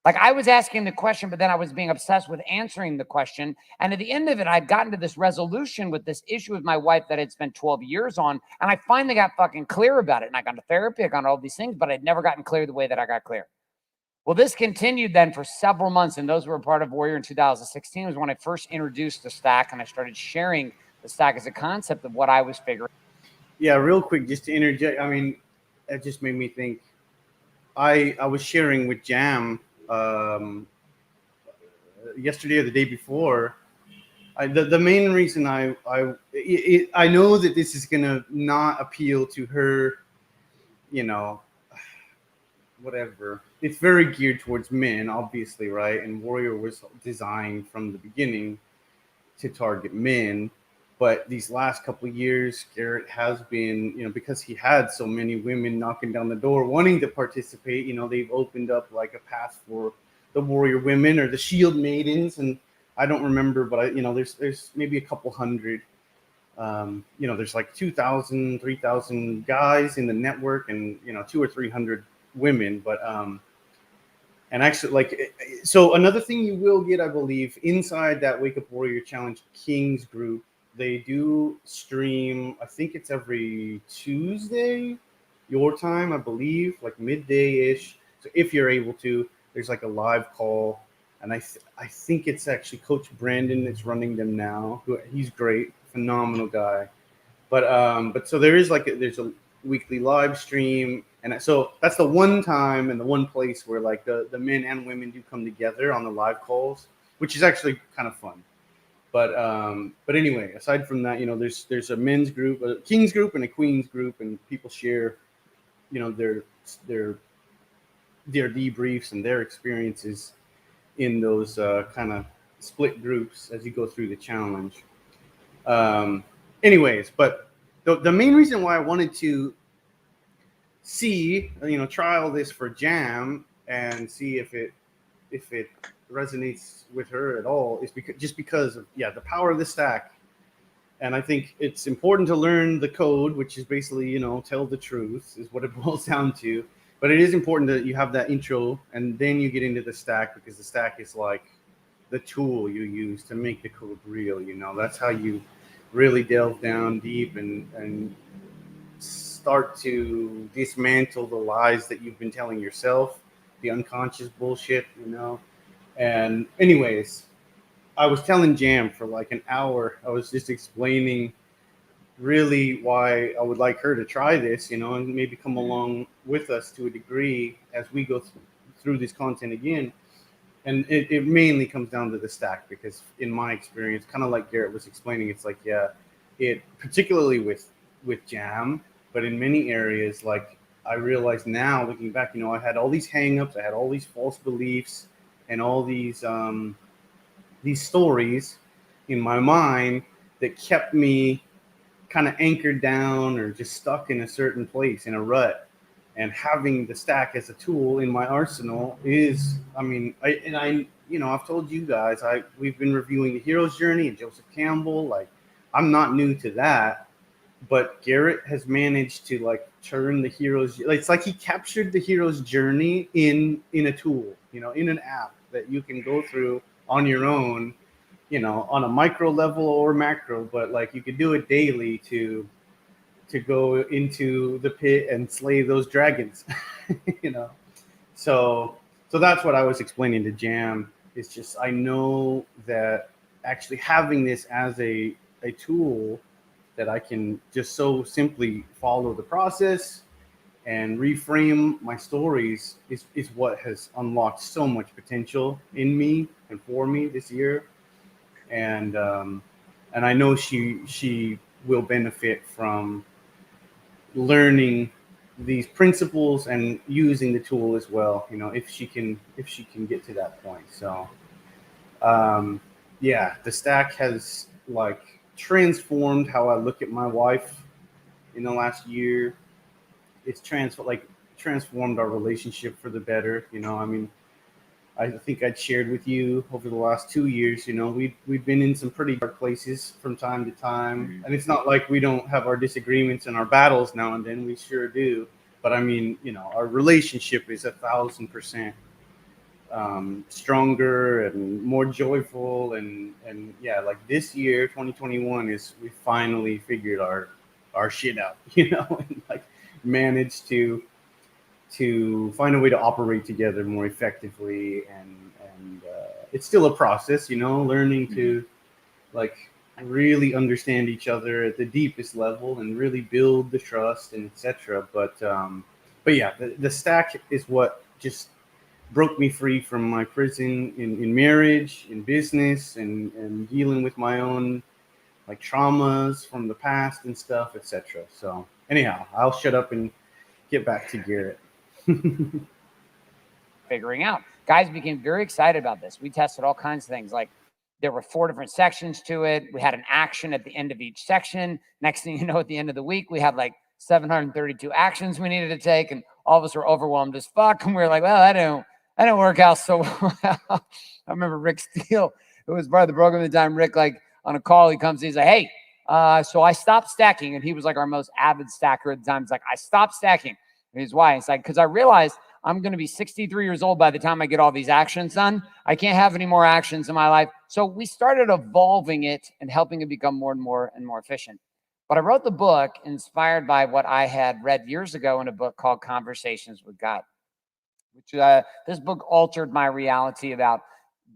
Like I was asking the question, but then I was being obsessed with answering the question. And at the end of it, I'd gotten to this resolution with this issue with my wife that I'd spent 12 years on. And I finally got fucking clear about it. And I got to therapy, I got all these things, but I'd never gotten clear the way that I got clear. Well, this continued then for several months. And those were a part of Warrior in 2016 was when I first introduced the stack and I started sharing the stack as a concept of what I was figuring. Yeah, real quick, just to interject. I mean, that just made me think. I was sharing with Jam yesterday or the day before. The main reason I know that this is gonna not appeal to her, you know, whatever. It's very geared towards men, obviously, right? And Warrior was designed from the beginning to target men. But these last couple of years, Garrett has been, you know, because he had so many women knocking down the door wanting to participate, you know, they've opened up like a path for the Warrior women or the Shield maidens. And I don't remember, but there's maybe a couple hundred. There's like 2,000, 3,000 guys in the network and, 200 or 300 women. But and actually, so another thing you will get, I believe, inside that Wake Up Warrior Challenge Kings group, they do stream, I think it's every Tuesday, your time, I believe, like midday-ish. So if you're able to, there's like a live call. And I think it's actually Coach Brandon that's running them now. He's great, phenomenal guy. But so there's a weekly live stream. And so that's the one time and the one place where like the men and women do come together on the live calls, which is actually kind of fun. But anyway, aside from that, there's a men's group, a Kings group, and a Queens group, and people share, their debriefs and their experiences in those kind of split groups as you go through the challenge. Anyways, but the main reason why I wanted to see, trial this for Jam and see if it resonates with her at all is because of the power of the stack. And I think it's important to learn the code, which is basically tell the truth is what it boils down to. But it is important that you have that intro and then you get into the stack, because the stack is like the tool you use to make the code real. That's how you really delve down deep and start to dismantle the lies that you've been telling yourself, the unconscious bullshit, And anyways, I was telling Jam for like an hour. I was just explaining really why I would like her to try this, you know, and maybe come along with us to a degree as we go through this content again. And it mainly comes down to the stack, because in my experience, kind of like Garrett was explaining, it's like, yeah, it particularly with jam, but in many areas, like I realize now looking back, you know, I had all these hangups, I had all these false beliefs, and all these stories in my mind that kept me kind of anchored down or just stuck in a certain place in a rut. And having the stack as a tool in my arsenal is, I mean, you know, I've told you guys, we've been reviewing the hero's journey and Joseph Campbell. Like, I'm not new to that, but Garrett has managed to like turn the hero's. It's like he captured the hero's journey in a tool, you know, in an app that you can go through on your own, you know, on a micro level or macro, but like you could do it daily to go into the pit and slay those dragons, you know. So that's what I was explaining to Jam. It's just I know that actually having this as a tool that I can just so simply follow the process and reframe my stories is what has unlocked so much potential in me and for me this year. And I know she will benefit from learning these principles and using the tool as well, you know, if she can get to that point. So yeah, the stack has like transformed how I look at my wife in the last year. It's transformed our relationship for the better, you know. I mean, I think I'd shared with you over the last 2 years, you know, we've been in some pretty dark places from time to time. And it's not like we don't have our disagreements and our battles now and then. We sure do. But I mean, you know, our relationship is 1,000% stronger and more joyful. And yeah, like this year, 2021, is we finally figured our shit out, you know, and like managed to find a way to operate together more effectively. And it's still a process, you know, learning to like really understand each other at the deepest level and really build the trust and etc. But yeah, the stack is what just broke me free from my prison in marriage, in business, and dealing with my own like traumas from the past and stuff, etc. So anyhow, I'll shut up and get back to Garrett. Figuring out. Guys became very excited about this. We tested all kinds of things. Like there were 4 different sections to it. We had an action at the end of each section. Next thing you know, at the end of the week, we had like 732 actions we needed to take, and all of us were overwhelmed as fuck. And we were like, well, that didn't work out so well. I remember Rick Steele, who was part of the program at the time. Rick, like on a call, he comes, he's like, hey, so I stopped stacking. And he was like our most avid stacker at the time. He's like, I stopped stacking. And he's why? It's like, because I realized I'm going to be 63 years old by the time I get all these actions done. I can't have any more actions in my life. So we started evolving it and helping it become more and more and more efficient. But I wrote the book inspired by what I had read years ago in a book called Conversations with God, which this book altered my reality about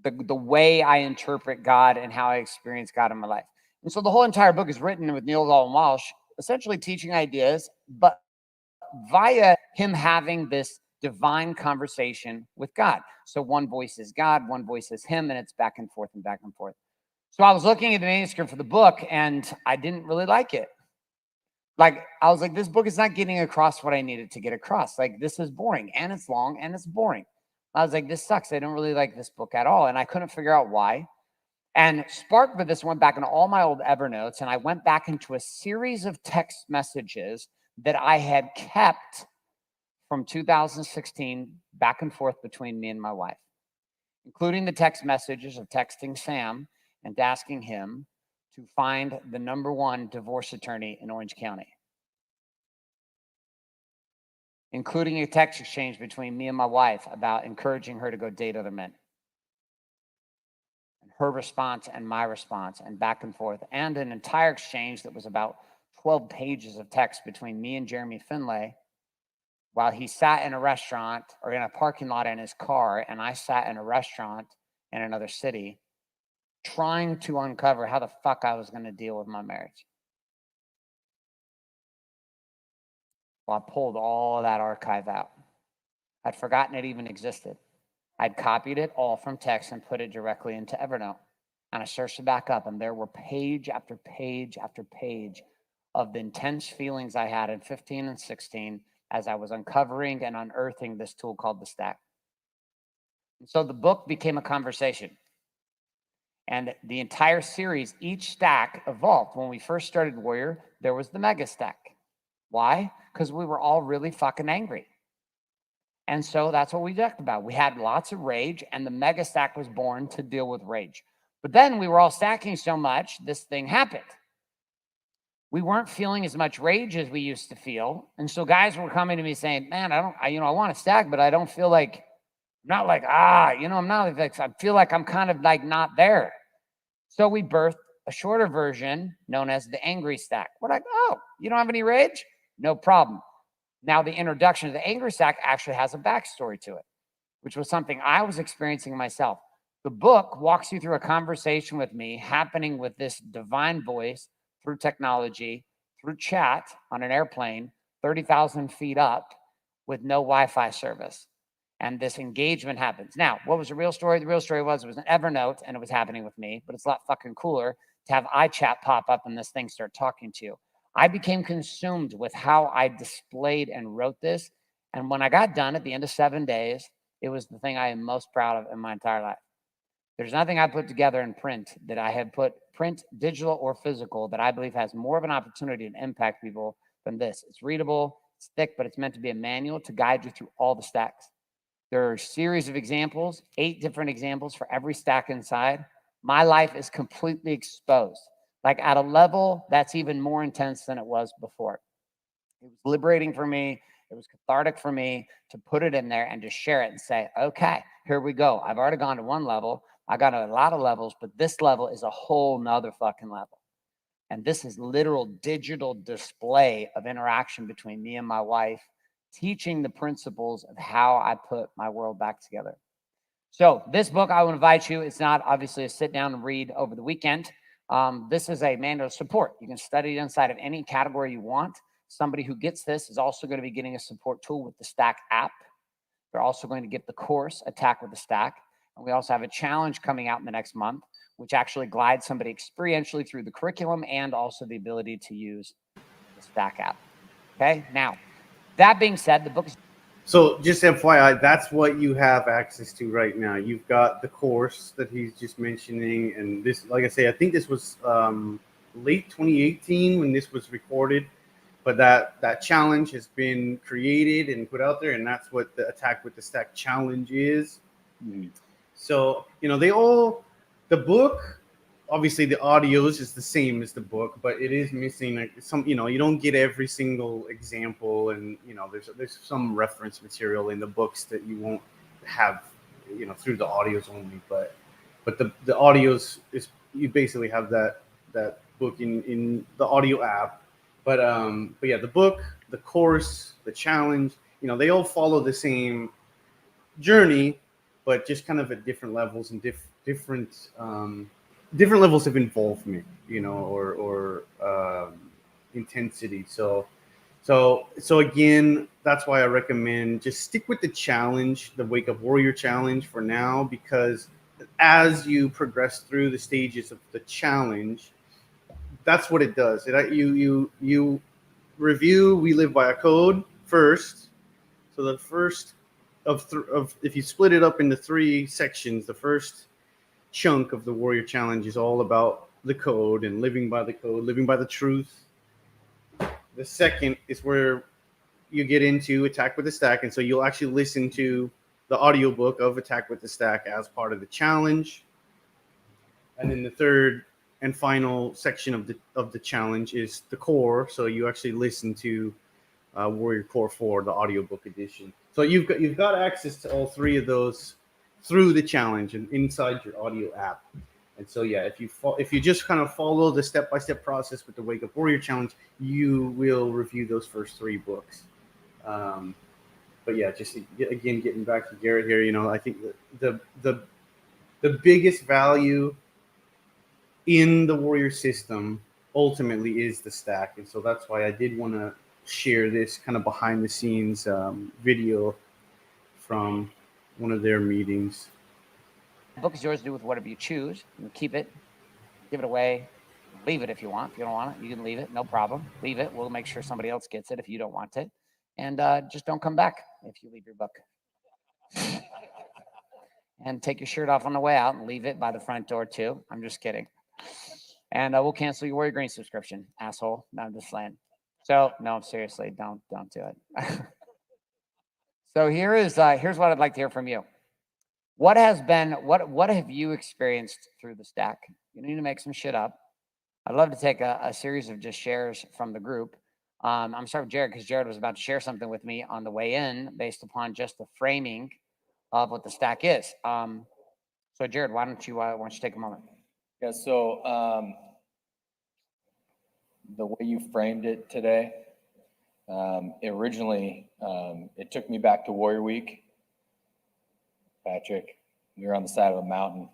the way I interpret God and how I experience God in my life. And so the whole entire book is written with Neil Dalton Walsh, essentially teaching ideas, but via him having this divine conversation with God. So one voice is God, one voice is him, and it's back and forth and back and forth. So I was looking at the manuscript for the book, and I didn't really like it. Like, I was like, this book is not getting across what I needed to get across. Like, this is boring, and it's long, and it's boring. I was like, this sucks. I don't really like this book at all. And I couldn't figure out why. And sparked by this, went back into all my old Evernotes, and I went back into a series of text messages that I had kept from 2016 back and forth between me and my wife, including the text messages of texting Sam and asking him to find the #1 divorce attorney in Orange County, including a text exchange between me and my wife about encouraging her to go date other men. And her response and my response and back and forth, and an entire exchange that was about 12 pages of text between me and Jeremy Finlay while he sat in a restaurant or in a parking lot in his car, and I sat in a restaurant in another city trying to uncover how the fuck I was going to deal with my marriage. Well, I pulled all of that archive out. I'd forgotten it even existed. I'd copied it all from text and put it directly into Evernote. And I searched it back up, and there were page after page after page of the intense feelings I had in 15 and 16 as I was uncovering and unearthing this tool called the stack. And so the book became a conversation. And the entire series, each stack evolved. When we first started Warrior, there was the mega stack. Why? Because we were all really fucking angry. And so that's what we talked about. We had lots of rage, and the mega stack was born to deal with rage. But then we were all stacking so much, this thing happened. We weren't feeling as much rage as we used to feel. And so guys were coming to me saying, man, I want to stack, but I don't feel like, not like, I'm not like, I feel like I'm kind of like not there. So we birthed a shorter version known as the angry stack. We're like, oh, you don't have any rage? No problem. Now the introduction of the angry stack actually has a backstory to it, which was something I was experiencing myself. The book walks you through a conversation with me happening with this divine voice through technology, through chat on an airplane, 30,000 feet up with no Wi-Fi service. And this engagement happens. Now, what was the real story? The real story was it was an Evernote and it was happening with me, but it's a lot fucking cooler to have iChat pop up and this thing start talking to you. I became consumed with how I displayed and wrote this. And when I got done at the end of 7 days, it was the thing I am most proud of in my entire life. There's nothing I put together in print that I have put print, digital or physical, that I believe has more of an opportunity to impact people than this. It's readable, it's thick, but it's meant to be a manual to guide you through all the stacks. There are a series of examples, 8 different examples for every stack inside. My life is completely exposed, like at a level that's even more intense than it was before. It was liberating for me. It was cathartic for me to put it in there and to share it and say, okay, here we go. I've already gone to one level. I got to a lot of levels, but this level is a whole nother fucking level. And this is literal digital display of interaction between me and my wife, teaching the principles of how I put my world back together. So this book, I would invite you. It's not obviously a sit down and read over the weekend. This is a manual of support. You can study it inside of any category you want. Somebody who gets this is also going to be getting a support tool with the Stack app. They're also going to get the course, Attack with the Stack. And we also have a challenge coming out in the next month, which actually glides somebody experientially through the curriculum and also the ability to use the Stack app. Okay, now, that being said, the book is... So just FYI, that's what you have access to right now. You've got the course that he's just mentioning. And this, like I say, I think this was late 2018 when this was recorded. But that challenge has been created and put out there. And that's what the Attack with the Stack challenge is. Mm-hmm. So, the book, obviously the audios is the same as the book, but it is missing some, you don't get every single example. And, there's some reference material in the books that you won't have, through the audios only. But the audios is, you basically have that book in the audio app. But yeah, the book, the course, the challenge, they all follow the same journey, but just kind of at different levels and different levels of involvement, or intensity. So again, that's why I recommend just stick with the challenge, the Wake Up Warrior Challenge for now, because as you progress through the stages of the challenge, that's what it does. You review We Live by a Code first. So the first of if you split it up into 3 sections, the first chunk of the Warrior Challenge is all about the code and living by the code, living by the truth. The second is where you get into Attack with the Stack, and so you'll actually listen to the audiobook of Attack with the Stack as part of the challenge. And then the third and final section of the challenge is the core, so you actually listen to Warrior Core 4, the audiobook edition. So you've got access to all 3 of those through the challenge and inside your audio app. And so yeah, if you just kind of follow the step-by-step process with the Wake Up Warrior Challenge, you will review those first 3 books. But yeah, just again getting back to Garrett here, I think the biggest value in the Warrior system ultimately is the stack, and so that's why I did want to share this kind of behind the scenes video from one of their meetings. The book is yours to do with whatever you choose. You can keep it, give it away, leave it if you want. If you don't want it, you can leave it. No problem. Leave it. We'll make sure somebody else gets it if you don't want it. And just don't come back if you leave your book. And take your shirt off on the way out and leave it by the front door too. I'm just kidding. And we'll cancel your Warrior Green subscription, asshole. No, I'm just playing. So no, seriously, don't do it. So here's what I'd like to hear from you. What have you experienced through the stack? You need to make some shit up. I'd love to take a series of just shares from the group. I'm sorry, Jared, because Jared was about to share something with me on the way in based upon just the framing of what the stack is. So Jared, why don't you take a moment? Yeah, so the way you framed it today, originally, it took me back to Warrior Week. Patrick, we were on the side of a mountain.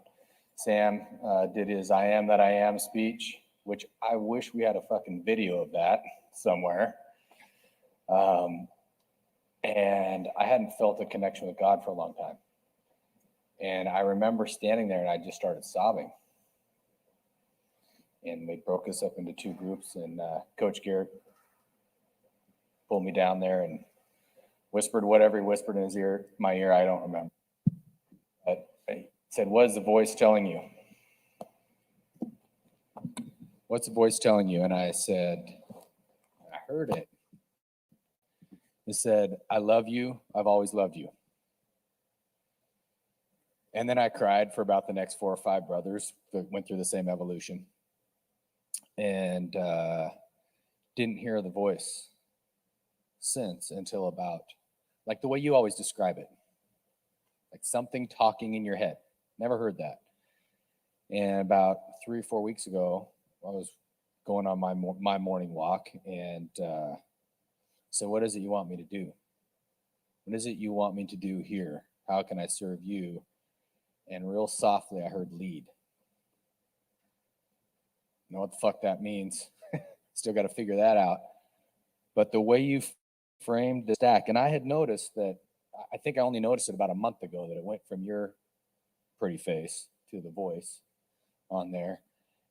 Sam did his I Am That I Am speech, which I wish we had a fucking video of that somewhere. And I hadn't felt a connection with God for a long time. And I remember standing there and I just started sobbing. And they broke us up into two groups, and Coach Garrett pulled me down there and whispered whatever he whispered in my ear, I don't remember. But he said, "What is the voice telling you? What's the voice telling you?" And I said, I heard it. It said, "I love you. I've always loved you." And then I cried for about the next 4 or 5 brothers that went through the same evolution. And didn't hear the voice since until about, like the way you always describe it, like something talking in your head. Never heard that. And about 3 or 4 weeks ago, I was going on my morning walk and said, "What is it you want me to do? What is it you want me to do here? How can I serve you?" And real softly, I heard "lead." Know what the fuck that means. Still got to figure that out. But the way you framed the stack, and I had noticed that, I think I only noticed it about a month ago, that it went from your pretty face to the voice on there.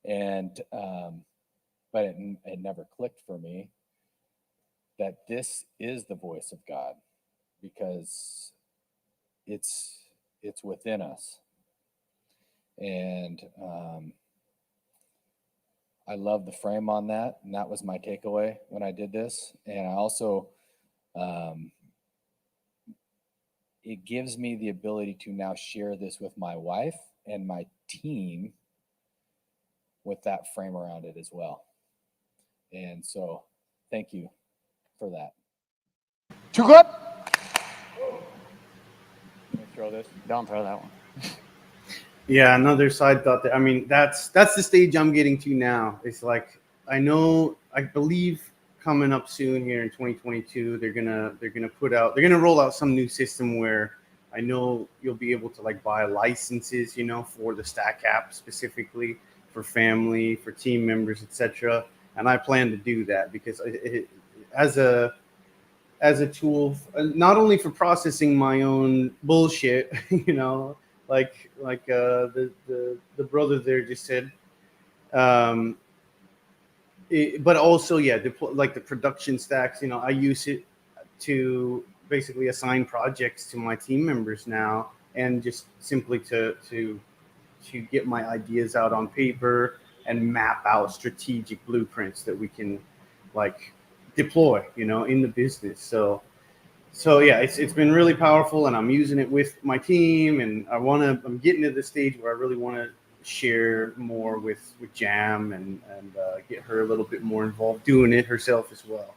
And, but it never clicked for me that this is the voice of God, because it's within us. And, I love the frame on that, and that was my takeaway when I did this. And I also, it gives me the ability to now share this with my wife and my team with that frame around it as well. And so thank you for that. Too good? Throw this. Don't throw that one. Yeah, another side thought that, I mean, that's the stage I'm getting to now. It's like, I believe coming up soon here in 2022, they're gonna roll out some new system where I know you'll be able to like buy licenses, for the Stack app specifically for family, for team members, etc. And I plan to do that because it as a tool, not only for processing my own bullshit, like the brother there just said, but also, like the production stacks, I use it to basically assign projects to my team members now, and just simply to get my ideas out on paper and map out strategic blueprints that we can like deploy, in the business. So yeah, it's been really powerful, and I'm using it with my team, and I'm getting to the stage where I really want to share more with Jam and get her a little bit more involved doing it herself as well.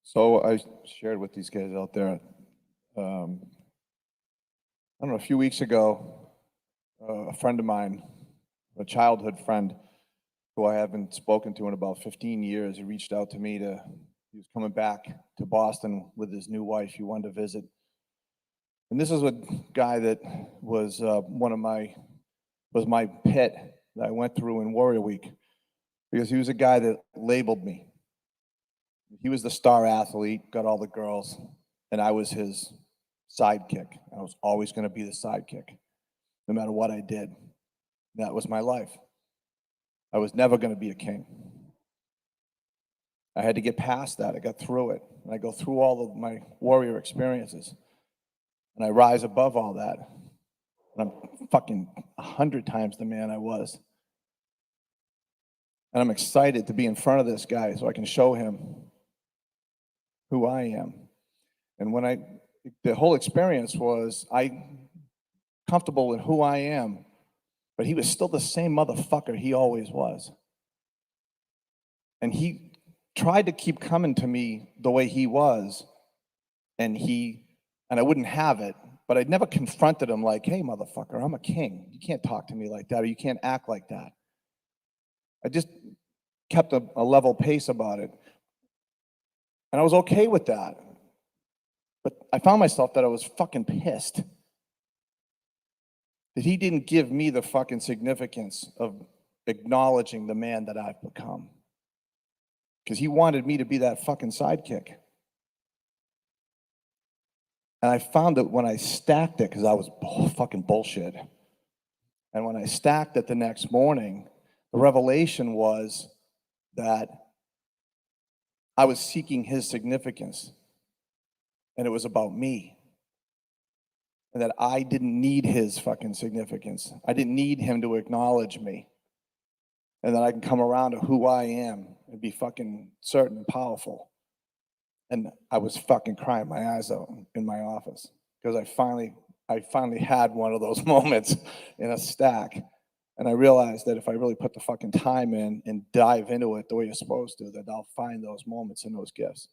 So I shared with these guys out there, I don't know, a few weeks ago, a friend of mine, a childhood friend who I haven't spoken to in about 15 years, he reached out to me he was coming back to Boston with his new wife. He wanted to visit And this is a guy that was was my pit that I went through in Warrior Week, because he was a guy that labeled me. He was the star athlete, got all the girls, and I was his sidekick. I was always going to be the sidekick, no matter what I did. That was my life. I was never going to be a king. I had to get past that. I got through it. And I go through all of my warrior experiences. And I rise above all that. And I'm fucking 100 times the man I was. And I'm excited to be in front of this guy so I can show him who I am. And the whole experience was comfortable with who I am, but he was still the same motherfucker he always was. And he tried to keep coming to me the way he was, and I wouldn't have it, but I'd never confronted him like, hey, motherfucker, I'm a king. You can't talk to me like that, or you can't act like that. I just kept a level pace about it. And I was okay with that. But I found myself that I was fucking pissed that he didn't give me the fucking significance of acknowledging the man that I've become. Because he wanted me to be that fucking sidekick. And I found that when I stacked it, because I was fucking bullshit, and when I stacked it the next morning, the revelation was that I was seeking his significance, and it was about me. And that I didn't need his fucking significance. I didn't need him to acknowledge me. And that I can come around to who I am and be fucking certain and powerful. And I was fucking crying my eyes out in my office because I finally had one of those moments in a stack. And I realized that if I really put the fucking time in and dive into it the way you're supposed to, that I'll find those moments and those gifts.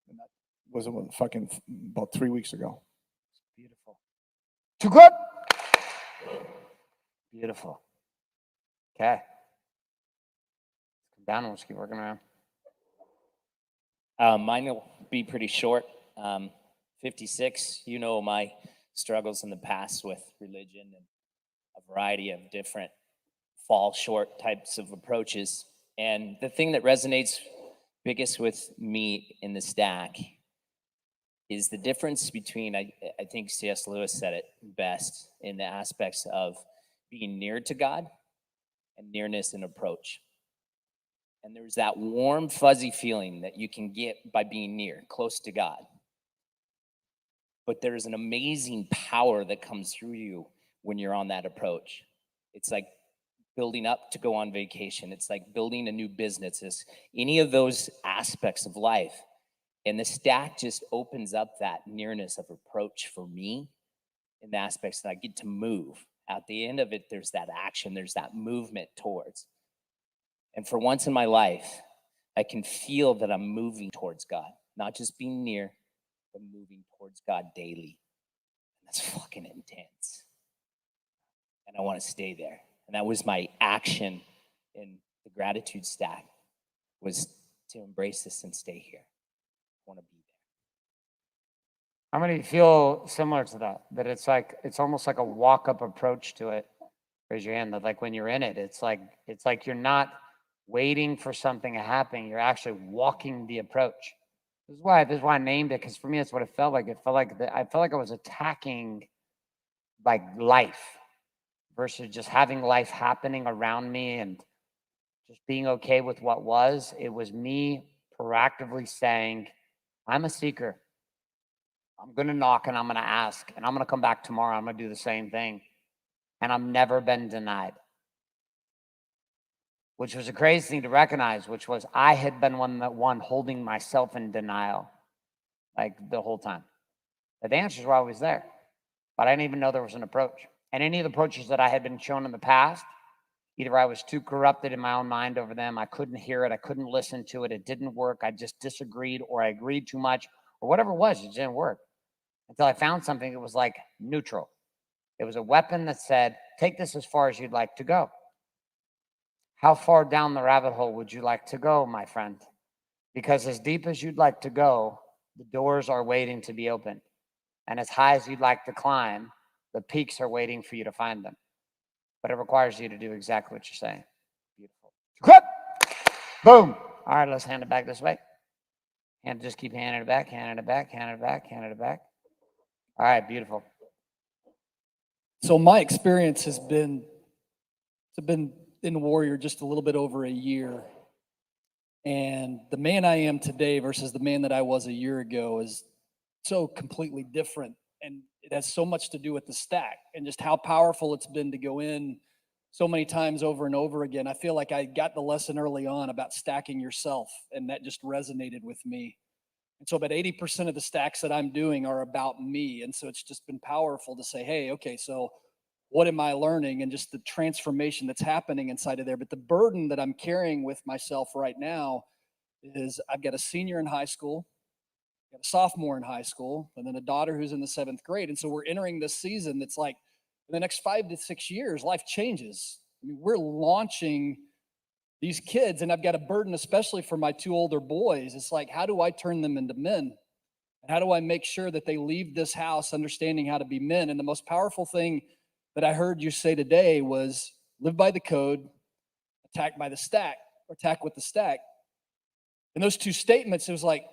And that was fucking about 3 weeks ago. Beautiful. Too good. Beautiful. Okay. Come down and let's keep working around. Mine will be pretty short. 56, you know my struggles in the past with religion and a variety of different fall short types of approaches. And the thing that resonates biggest with me in the stack is the difference between, I think C.S. Lewis said it best, in the aspects of being near to God and nearness in approach. And there's that warm, fuzzy feeling that you can get by being near, close to God. But there's an amazing power that comes through you when you're on that approach. It's like building up to go on vacation. It's like building a new business. It's any of those aspects of life. And the stack just opens up that nearness of approach for me in the aspects that I get to move. At the end of it, there's that action, there's that movement towards. And for once in my life, I can feel that I'm moving towards God, not just being near, but moving towards God daily. And that's fucking intense. And I want to stay there. And that was my action in the gratitude stack, was to embrace this and stay here. I want to be there. How many feel similar to that? That it's almost like a walk-up approach to it. Raise your hand. That like when you're in it, it's like you're not waiting for something to happen. You're actually walking the approach. This is why I named it, because for me, that's what it felt like. I felt like I was attacking like life versus just having life happening around me and just being okay with what was. It was me proactively saying, I'm a seeker. I'm going to knock and I'm going to ask, and I'm going to come back tomorrow. I'm going to do the same thing. And I've never been denied. Which was a crazy thing to recognize, which was I had been one holding myself in denial like the whole time. The answers were always there, but I didn't even know there was an approach. And any of the approaches that I had been shown in the past, either I was too corrupted in my own mind over them, I couldn't hear it, I couldn't listen to it, it didn't work, I just disagreed, or I agreed too much, or whatever it was, it didn't work. Until I found something that was like neutral. It was a weapon that said, take this as far as you'd like to go. How far down the rabbit hole would you like to go, my friend? Because as deep as you'd like to go, the doors are waiting to be opened. And as high as you'd like to climb, the peaks are waiting for you to find them. But it requires you to do exactly what you're saying. Beautiful. Equip! Boom. All right, let's hand it back this way. And just keep handing it back, handing it back, handing it back, handing it back. All right, beautiful. So my experience has been in Warrior just a little bit over a year. And the man I am today versus the man that I was a year ago is so completely different. And it has so much to do with the stack and just how powerful it's been to go in so many times over and over again. I feel like I got the lesson early on about stacking yourself, and that just resonated with me. And so about 80% of the stacks that I'm doing are about me. And so it's just been powerful to say, hey, okay, so what am I learning, and just the transformation that's happening inside of there. But the burden that I'm carrying with myself right now is I've got a senior in high school, I've got a sophomore in high school, and then a daughter who's in the 7th grade. And so we're entering this season that's like, in the next 5 to 6 years, life changes. I mean, we're launching these kids, and I've got a burden, especially for my 2 older boys. It's like, how do I turn them into men? And how do I make sure that they leave this house understanding how to be men? And the most powerful thing that I heard you say today was live by the code, attack by the stack, or attack with the stack. And those 2 statements, it was like,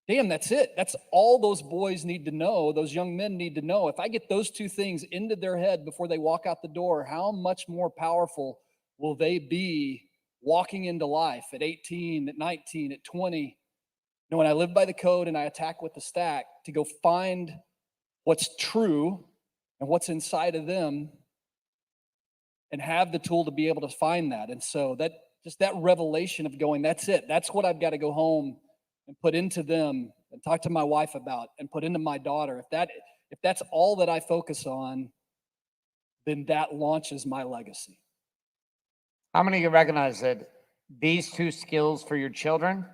damn, that's it. That's all those boys need to know, those young men need to know. If I get those 2 things into their head before they walk out the door, how much more powerful will they be walking into life at 18, at 19, at 20? You know, when I live by the code and I attack with the stack to go find what's true and what's inside of them and have the tool to be able to find that. And so that just that revelation of going, that's it. That's what I've got to go home and put into them and talk to my wife about and put into my daughter. If that's all that I focus on, then that launches my legacy. How many of you recognize that these 2 skills for your children,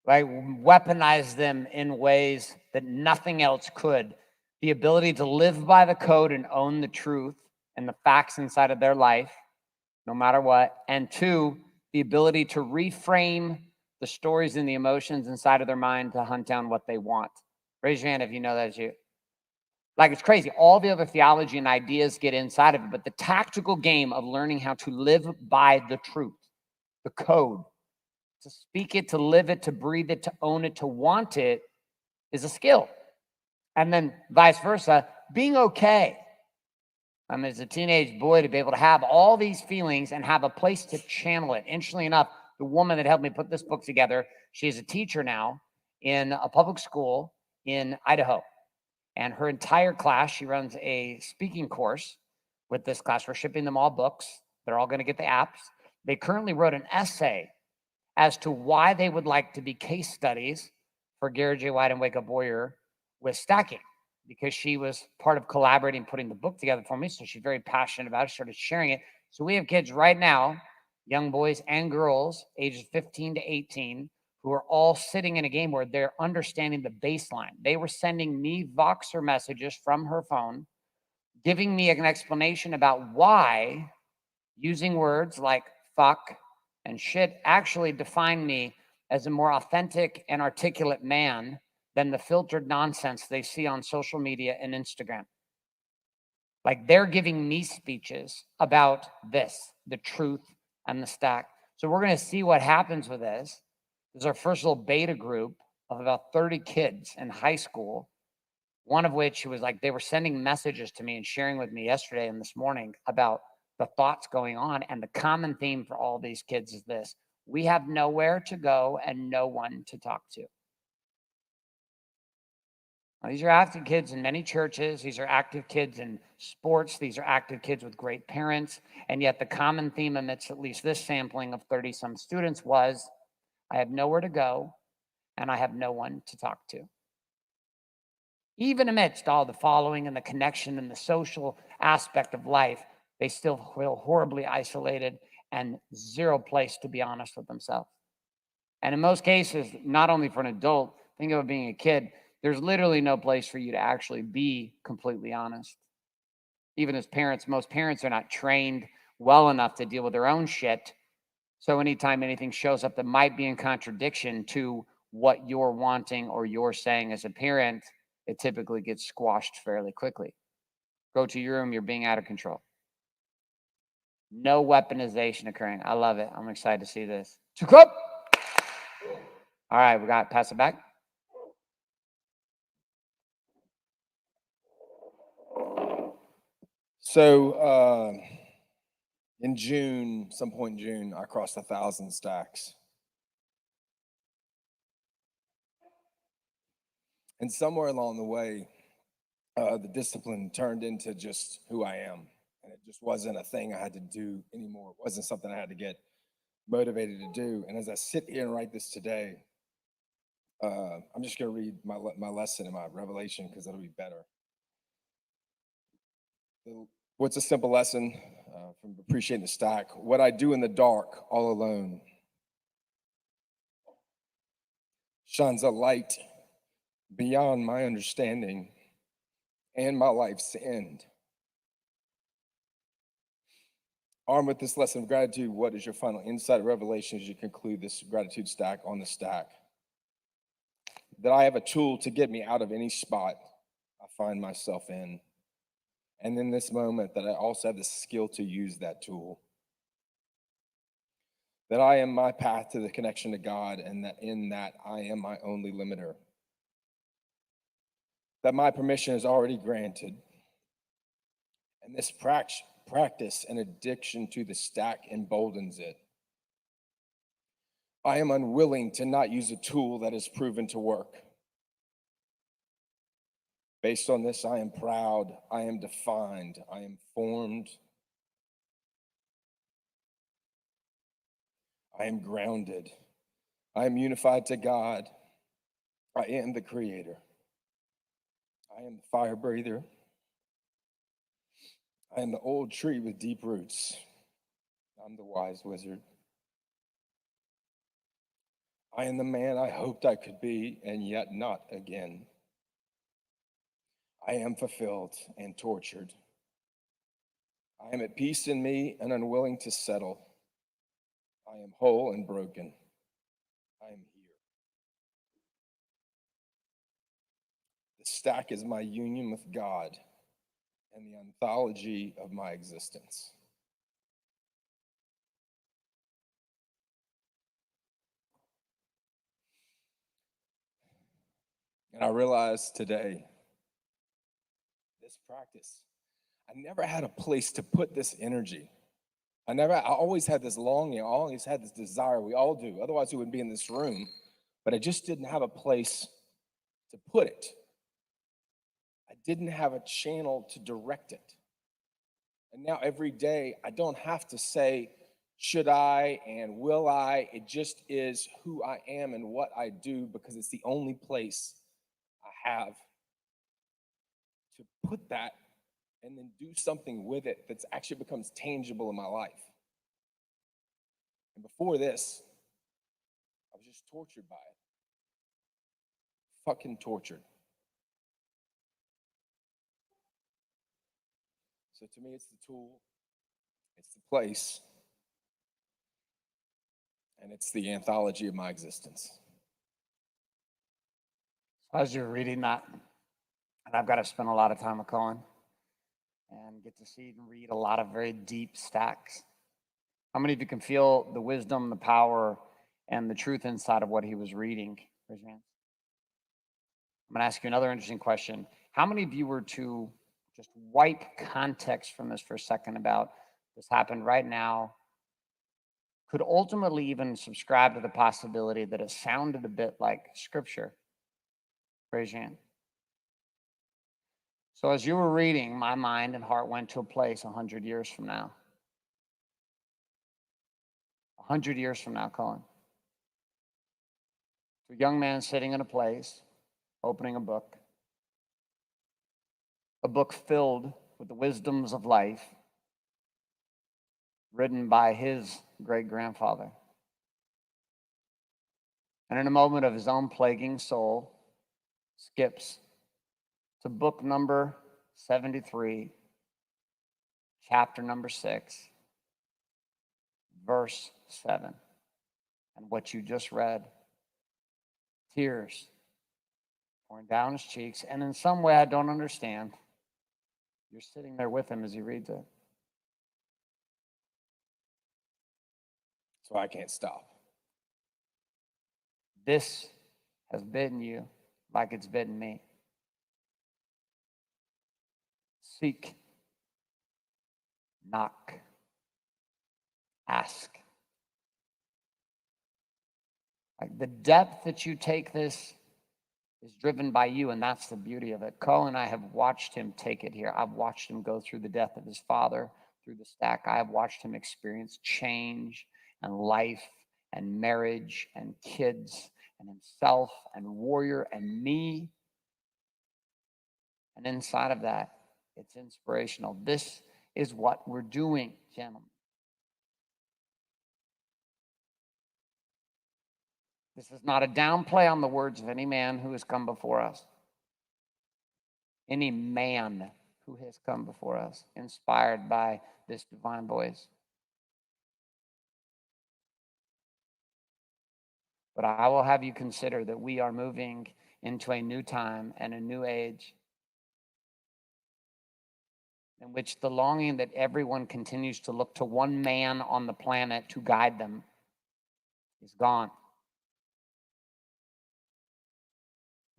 right, weaponize them in ways that nothing else could? The ability to live by the code and own the truth and the facts inside of their life, no matter what. And 2, the ability to reframe the stories and the emotions inside of their mind to hunt down what they want. Raise your hand if you know that is you. Like, it's crazy. All the other theology and ideas get inside of it, but the tactical game of learning how to live by the truth, the code, to speak it, to live it, to breathe it, to own it, to want it, is a skill. And then vice versa, being okay. I mean, as a teenage boy, to be able to have all these feelings and have a place to channel it. Interestingly enough, the woman that helped me put this book together, she is a teacher now in a public school in Idaho. And her entire class, she runs a speaking course with this class. We're shipping them all books. They're all going to get the apps. They currently wrote an essay as to why they would like to be case studies for Garrett J. White and Wake Up Warrior with stacking, because she was part of collaborating, putting the book together for me. So she's very passionate about it, started sharing it. So we have kids right now, young boys and girls, ages 15 to 18, who are all sitting in a game where they're understanding the baseline. They were sending me Voxer messages from her phone, giving me an explanation about why using words like fuck and shit actually define me as a more authentic and articulate man than the filtered nonsense they see on social media and Instagram. Like, they're giving me speeches about this, the truth and the stack. So we're going to see what happens with this. This is our first little beta group of about 30 kids in high school, one of which was like, they were sending messages to me and sharing with me yesterday and this morning about the thoughts going on. And the common theme for all these kids is this: we have nowhere to go and no one to talk to. Now, these are active kids in many churches. These are active kids in sports. These are active kids with great parents. And yet the common theme amidst at least this sampling of 30-some students was, I have nowhere to go and I have no one to talk to. Even amidst all the following and the connection and the social aspect of life, they still feel horribly isolated and zero place to be honest with themselves. And in most cases, not only for an adult, think of it being a kid, there's literally no place for you to actually be completely honest. Even as parents, most parents are not trained well enough to deal with their own shit. So anytime anything shows up that might be in contradiction to what you're wanting or you're saying as a parent, it typically gets squashed fairly quickly. Go to your room, you're being out of control. No weaponization occurring. I love it. I'm excited to see this. All right, we got pass it back. So in June, some point in June, I crossed 1,000 stacks. And somewhere along the way, the discipline turned into just who I am. And it just wasn't a thing I had to do anymore. It wasn't something I had to get motivated to do. And as I sit here and write this today, I'm just going to read my lesson and my revelation because it'll be better. What's a simple lesson from appreciating the stack? What I do in the dark all alone shines a light beyond my understanding and my life's end. Armed with this lesson of gratitude, what is your final insight or revelation as you conclude this gratitude stack on the stack? That I have a tool to get me out of any spot I find myself in. And in this moment, that I also have the skill to use that tool. That I am my path to the connection to God, and that in that I am my only limiter. That my permission is already granted. And this practice and addiction to the stack emboldens it. I am unwilling to not use a tool that is proven to work. Based on this, I am proud, I am defined, I am formed, I am grounded, I am unified to God, I am the creator, I am the fire breather, I am the old tree with deep roots, I'm the wise wizard. I am the man I hoped I could be, and yet not again. I am fulfilled and tortured. I am at peace in me and unwilling to settle. I am whole and broken. I am here. The stack is my union with God and the anthology of my existence. And I realized today, this practice, I never had a place to put this energy. I always had this longing, I always had this desire, we all do, otherwise we wouldn't be in this room, but I just didn't have a place to put it. I didn't have a channel to direct it. And now every day, I don't have to say, should I and will I? It just is who I am and what I do, because it's the only place I have to put that and then do something with it that actually becomes tangible in my life. And before this, I was just tortured by it. Fucking tortured. So to me, it's the tool, it's the place, and it's the anthology of my existence. As you're reading that, and I've got to spend a lot of time with Colin and get to see and read a lot of very deep stacks. How many of you can feel the wisdom, the power, and the truth inside of what he was reading? Raise your hands. I'm going to ask you another interesting question. How many of you were to just wipe context from this for a second about this happened right now, could ultimately even subscribe to the possibility that it sounded a bit like scripture? Raise your hand. So as you were reading, my mind and heart went to a place 100 years from now. 100 years from now, Colin. A young man sitting in a place, opening a book filled with the wisdoms of life, written by his great-grandfather. And in a moment of his own plaguing soul, skips to book number 73, chapter number 6, verse 7. And what you just read, tears pouring down his cheeks. And in some way I don't understand, you're sitting there with him as he reads it. So I can't stop. This has bitten you like it's bitten me. Seek, knock, ask. Like the depth that you take this is driven by you, and that's the beauty of it. Cole and I have watched him take it here. I've watched him go through the death of his father, through the stack. I have watched him experience change and life and marriage and kids and himself and warrior and me. And inside of that, it's inspirational. This is what we're doing, gentlemen. This is not a downplay on the words of any man who has come before us. Any man who has come before us, inspired by this divine voice. But I will have you consider that we are moving into a new time and a new age in which the longing that everyone continues to look to one man on the planet to guide them is gone.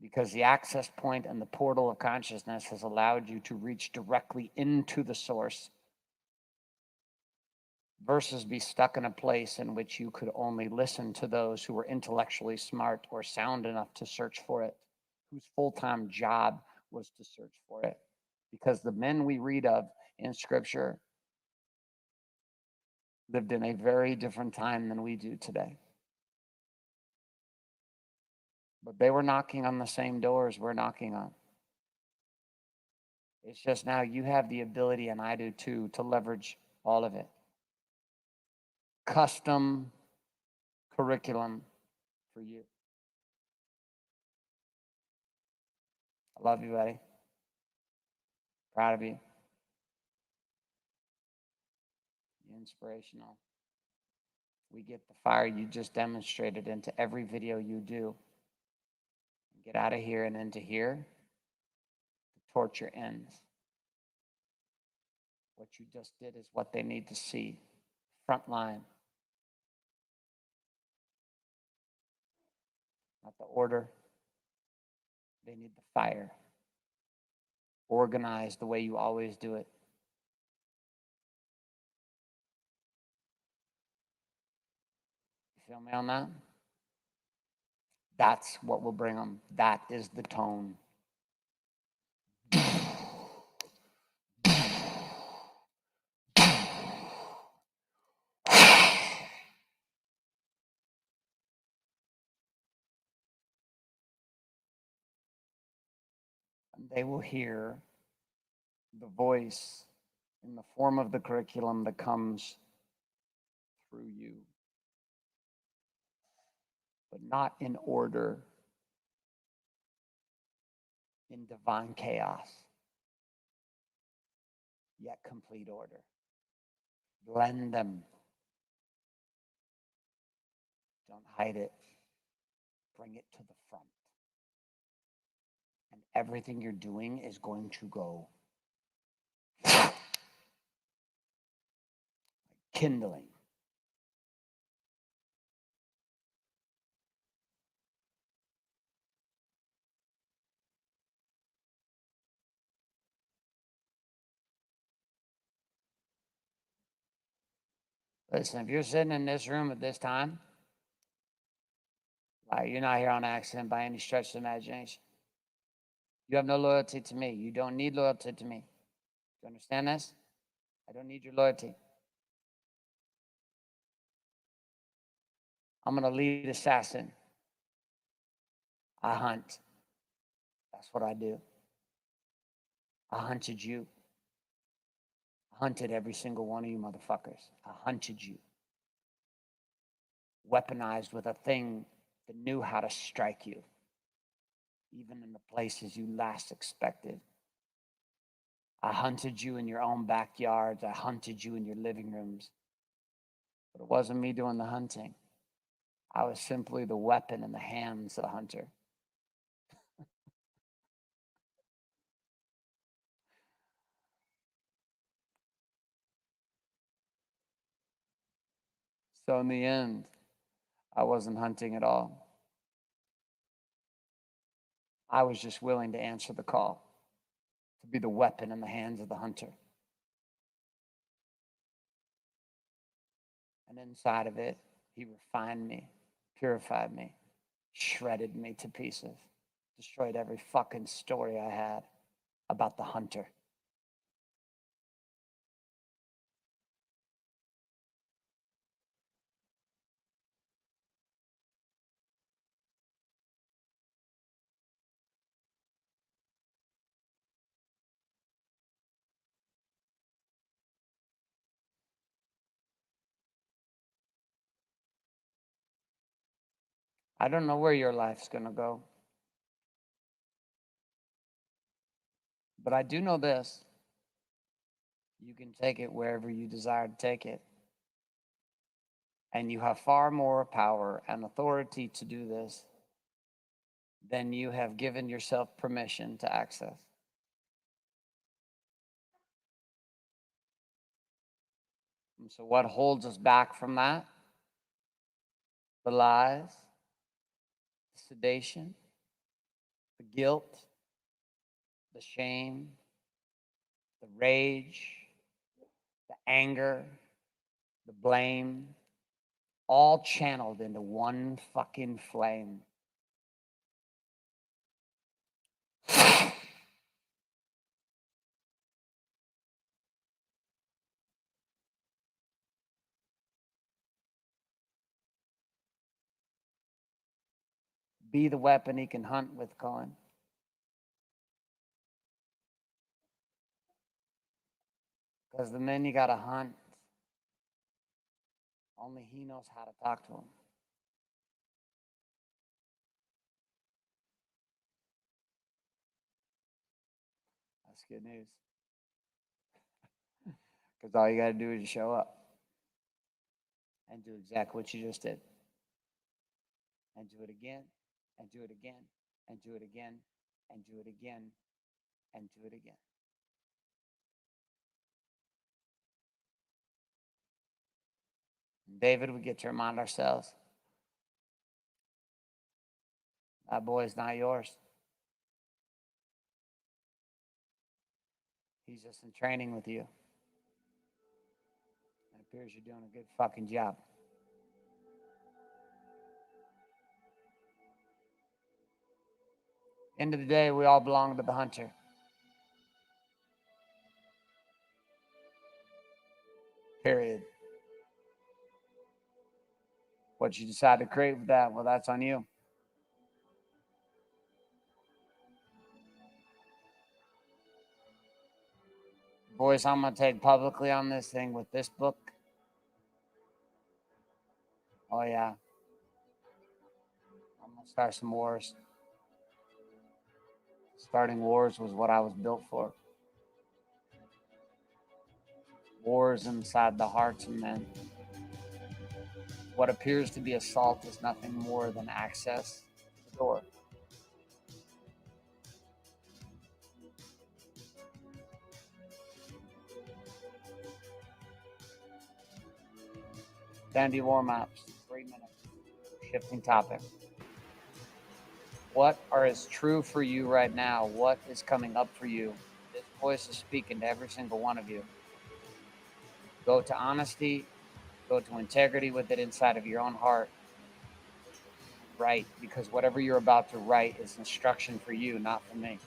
Because the access point and the portal of consciousness has allowed you to reach directly into the source versus be stuck in a place in which you could only listen to those who were intellectually smart or sound enough to search for it, whose full-time job was to search for it. Because the men we read of in Scripture lived in a very different time than we do today. But they were knocking on the same doors we're knocking on. It's just now you have the ability, and I do too, to leverage all of it. Custom curriculum for you. I love you, buddy. Proud of you. You're inspirational. We get the fire you just demonstrated into every video you do. Get out of here and into here. The torture ends. What you just did is what they need to see. Front line. Not the order. They need the fire. Organized the way you always do it. You feel me on that? That's what will bring them. That is the tone. And they will hear the voice in the form of the curriculum that comes through you, but not in order, in divine chaos, yet complete order. Blend them. Don't hide it. Bring it to the front. And everything you're doing is going to go like kindling. Listen, if you're sitting in this room at this time, you're not here on accident by any stretch of the imagination. You have no loyalty to me. You don't need loyalty to me. Do you understand this? I don't need your loyalty. I'm going to lead assassin. I hunt. That's what I do. I hunted you. I hunted every single one of you motherfuckers. I hunted you. Weaponized with a thing that knew how to strike you, even in the places you last expected. I hunted you in your own backyards. I hunted you in your living rooms. But it wasn't me doing the hunting. I was simply the weapon in the hands of the hunter. So in the end, I wasn't hunting at all. I was just willing to answer the call, to be the weapon in the hands of the hunter. And inside of it, he refined me, purified me, shredded me to pieces, destroyed every fucking story I had about the hunter. I don't know where your life's going to go. But I do know this. You can take it wherever you desire to take it. And you have far more power and authority to do this than you have given yourself permission to access. And so what holds us back from that? The lies, the sedation, the guilt, the shame, the rage, the anger, the blame, all channeled into one fucking flame. Be the weapon he can hunt with, Colin. Because the men you got to hunt, only he knows how to talk to them. That's good news. Because all you got to do is show up and do exactly what you just did. And do it again, and do it again, and do it again, and do it again, and do it again. David, we get to remind ourselves, that boy's not yours. He's just in training with you. It appears you're doing a good fucking job. End of the day, we all belong to the hunter. Period. What you decide to create with that, well, that's on you. Boys, I'm going to take publicly on this thing with this book. Oh, yeah. I'm going to start some wars. Starting wars was what I was built for. Wars inside the hearts of men. What appears to be assault is nothing more than access to the door. Dandy warm ups, 3 minutes. Shifting topic. What is true for you right now? What is coming up for you? This voice is speaking to every single one of you. Go to honesty, go to integrity with it inside of your own heart. Write, because whatever you're about to write is instruction for you, not for me.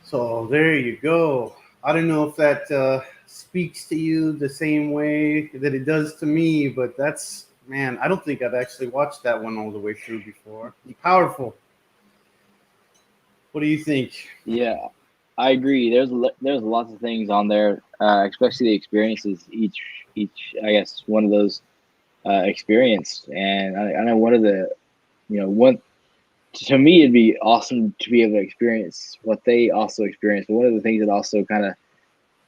So there you go. I don't know if that speaks to you the same way that it does to me, but that's, man, I don't think I've actually watched that one all the way through before. Powerful. What do you think? Yeah, I agree. There's lots of things on there, especially the experiences. Each I guess one of those experienced, and I know one of the, one, to me it'd be awesome to be able to experience what they also experienced. But one of the things that also kind of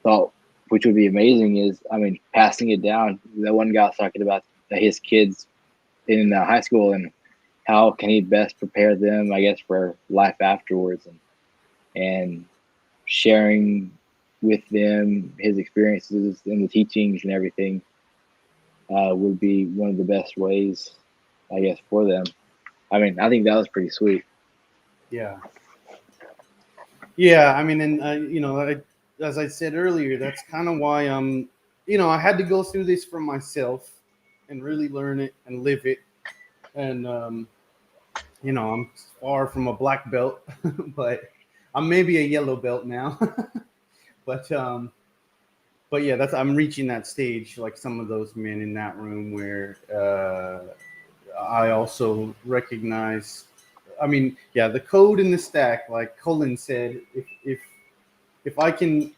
thought, which would be amazing, is, I mean, passing it down. That one guy was talking about his kids in high school and how can he best prepare them, I guess, for life afterwards. And and sharing with them his experiences and the teachings and everything would be one of the best ways, I guess, for them. I mean, I think that was pretty sweet. Yeah. Yeah. I mean, and, you know, as I said earlier, that's kind of why you know, I had to go through this for myself and really learn it and live it. And, you know, I'm far from a black belt, but I'm maybe a yellow belt now. but, but yeah, I'm reaching that stage, like some of those men in that room, where I also recognize. I mean, yeah, the code in the stack, like Colin said, if I can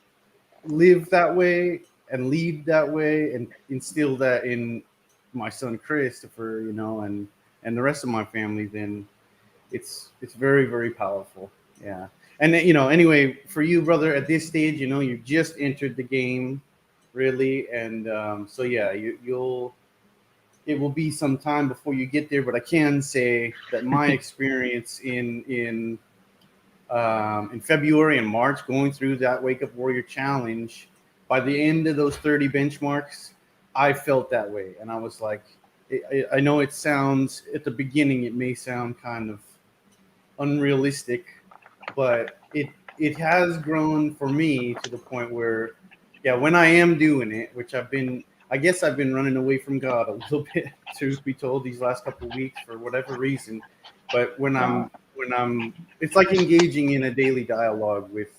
live that way and lead that way and instill that in my son Christopher, you know, and the rest of my family, then it's very, very powerful. Yeah. And you know, anyway, for you, brother, at this stage, you know, you just entered the game, really, and so yeah, it will be some time before you get there. But I can say that my experience in February and March, going through that Wake Up Warrior Challenge, by the end of those 30 benchmarks, I felt that way, and I was like, I know it sounds at the beginning, it may sound kind of unrealistic, but it has grown for me to the point where, yeah, when I am doing it, which I guess I've been running away from God a little bit, truth be told, these last couple of weeks for whatever reason. But when I'm, it's like engaging in a daily dialogue with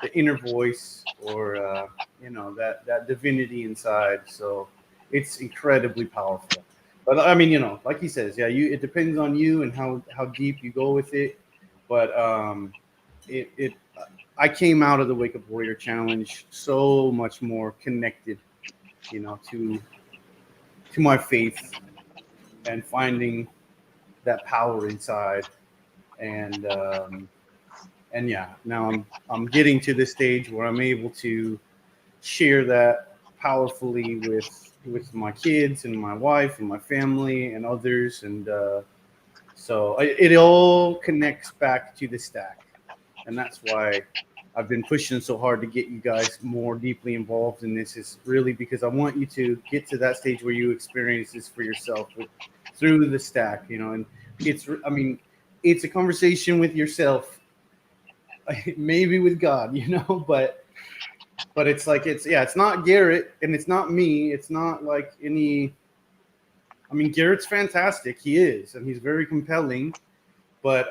the inner voice, or you know, that divinity inside. So it's incredibly powerful. But I mean, you know, like he says, yeah, it depends on you and how deep you go with it. But it I came out of the Wake Up Warrior Challenge so much more connected, you know, to my faith and finding that power inside. And yeah, now I'm getting to this stage where I'm able to share that powerfully with my kids and my wife and my family and others. And so it all connects back to the stack, and that's why I've been pushing so hard to get you guys more deeply involved in this. Is really because I want you to get to that stage where you experience this for yourself through the stack, you know. And I mean, it's a conversation with yourself, maybe with God, you know, but it's like, it's not Garrett and it's not me. It's not like any, I mean, Garrett's fantastic. He is, and he's very compelling, but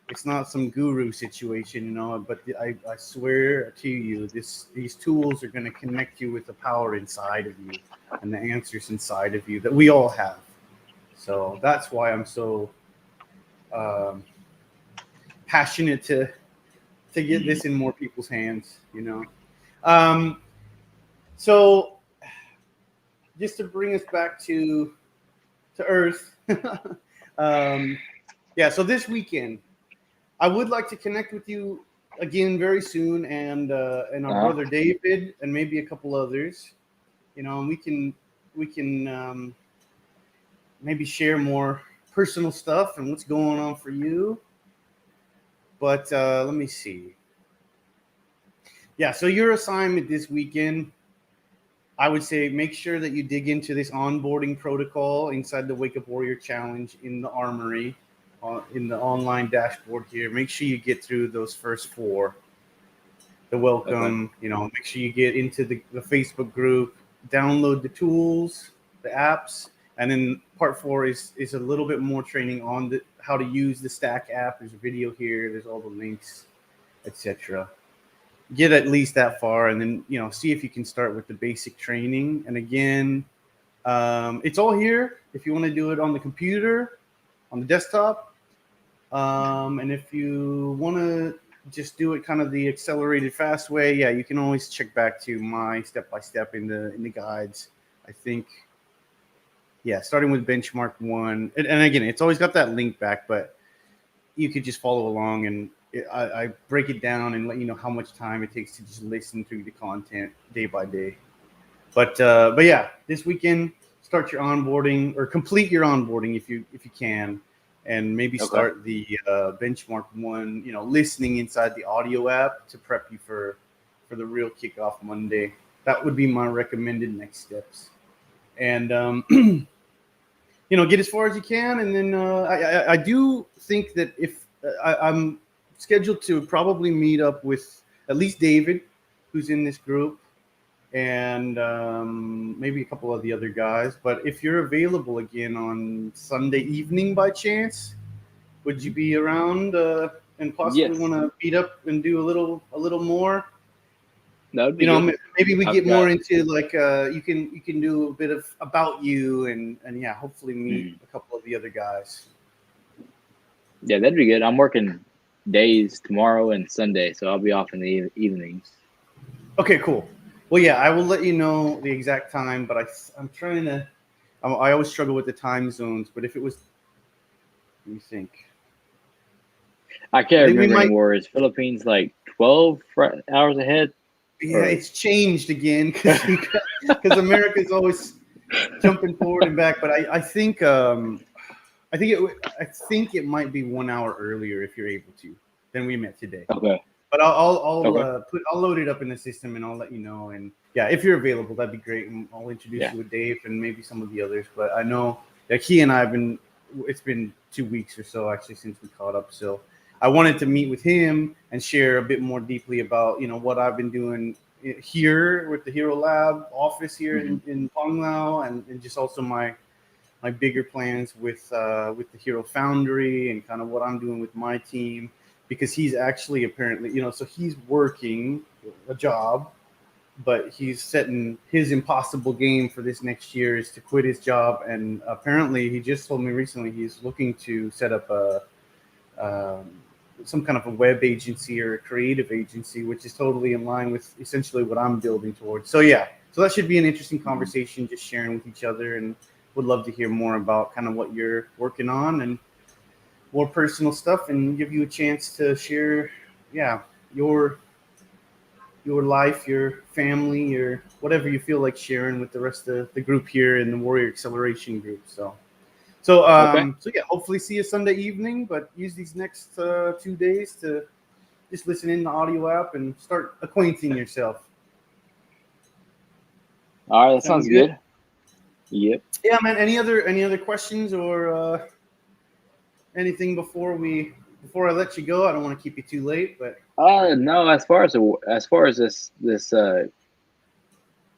it's not some guru situation, you know. But I swear to you, these tools are going to connect you with the power inside of you and the answers inside of you that we all have. So that's why I'm so passionate to get this in more people's hands, you know. So just to bring us back to earth. Yeah, so this weekend I would like to connect with you again very soon, and our brother David, and maybe a couple others, you know, and we can maybe share more personal stuff and what's going on for you. But let me see. Yeah, so your assignment this weekend, I would say make sure that you dig into this onboarding protocol inside the Wake Up Warrior Challenge in the Armory, in the online dashboard here. Make sure you get through those first 4. The welcome, you know, make sure you get into the Facebook group, download the tools, the apps, and then part 4 is a little bit more training on how to use the Stack app. There's a video here, there's all the links, etc. Get at least that far, and then, you know, see if you can start with the basic training. And again, it's all here if you want to do it on the computer, on the desktop, and if you want to just do it kind of the accelerated fast way, yeah, you can always check back to my step-by-step in the guides. I think, yeah, starting with benchmark 1, and again, it's always got that link back, but you could just follow along, and I break it down and let you know how much time it takes to just listen through the content day by day. But yeah, this weekend, start your onboarding, or complete your onboarding if you can. and maybe Okay. start the benchmark one, listening inside the audio app to prep you for the real kickoff Monday. That would be my recommended next steps. And get as far as you can, and then I do think that if I'm scheduled to probably meet up with at least David, who's in this group, and maybe a couple of the other guys. But if you're available again on Sunday evening by chance, would you be around and possibly Yes. want to meet up and do a little more? That would be good. Maybe we I've get got- more into like you can do a bit of about you and yeah, hopefully meet a couple of the other guys. Yeah, that'd be good. I'm working days tomorrow and Sunday, so I'll be off in the evenings. Okay, cool. Well, yeah, I will let you know the exact time, but I'm trying to. I always struggle with the time zones, but if it was, let me think. I can't I think we remember might- anymore. Is Philippines like 12 hours ahead? Yeah, Or- it's changed again because America's always jumping forward and back. But I think I think it might be 1 hour earlier if you're able to than we met today. Okay. But I'll Okay. I'll load it up in the system and I'll let you know. And yeah, if you're available, that'd be great. And I'll introduce you with Dave and maybe some of the others. But I know that he and I it's been 2 weeks or so actually since we caught up. So I wanted to meet with him and share a bit more deeply about what I've been doing here with the Hero Lab office here in Panglao, and just also my bigger plans with the Hero Foundry and kind of what I'm doing with my team, because he's actually apparently so he's working a job, but he's setting his impossible game for this next year is to quit his job, and apparently he just told me recently he's looking to set up some kind of a web agency or a creative agency, which is totally in line with essentially what I'm building towards. So yeah, so that should be an interesting conversation, just sharing with each other, and would love to hear more about kind of what you're working on and more personal stuff, and give you a chance to share, your life, your family, your whatever you feel like sharing with the rest of the group here in the Warrior Acceleration group. So yeah, hopefully see you Sunday evening, but use these next 2 days to just listen in the audio app and start acquainting yourself. All right, that sounds good. Yep. Yeah, man. Any other questions or anything before I let you go? I don't want to keep you too late, but No. As far as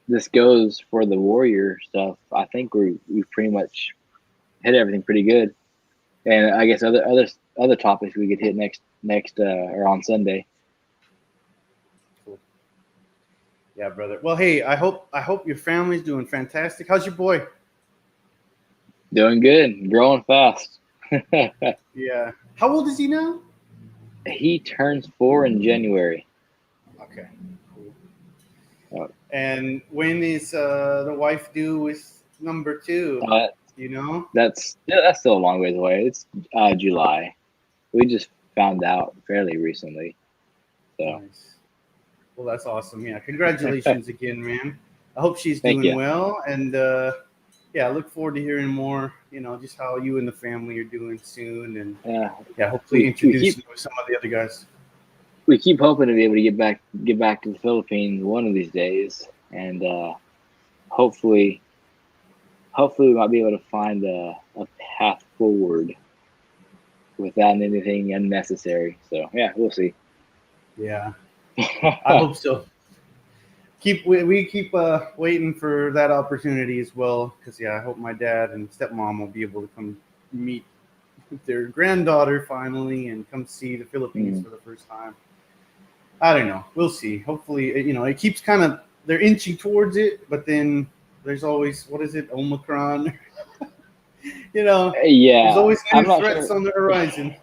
this goes for the Warrior stuff, I think we've pretty much hit everything pretty good. And I guess other topics we could hit next or on Sunday. cool. Yeah, brother. Well, hey, I hope your family's doing fantastic. How's your boy? Doing good, growing fast. Yeah. How old is he now? He turns 4 in January. Okay. Cool. Oh. And when is the wife due with number 2? That's still a long ways away. It's July. We just found out fairly recently. So Nice. Well, that's awesome. Yeah, congratulations again, man. I hope she's Thank doing you. well, and I look forward to hearing more. Just how you and the family are doing soon, and hopefully introduce you with some of the other guys. We keep hoping to be able to get back to the Philippines one of these days, and hopefully we might be able to find a path forward without anything unnecessary. So yeah, we'll see. Yeah, I hope so. We keep waiting for that opportunity as well, because I hope my dad and stepmom will be able to come meet their granddaughter finally and come see the Philippines for the first time. I don't know. We'll see. Hopefully, it keeps they're inching towards it, but then there's always, what is it, Omicron? Yeah, there's always I'm new not threats sure. on the horizon.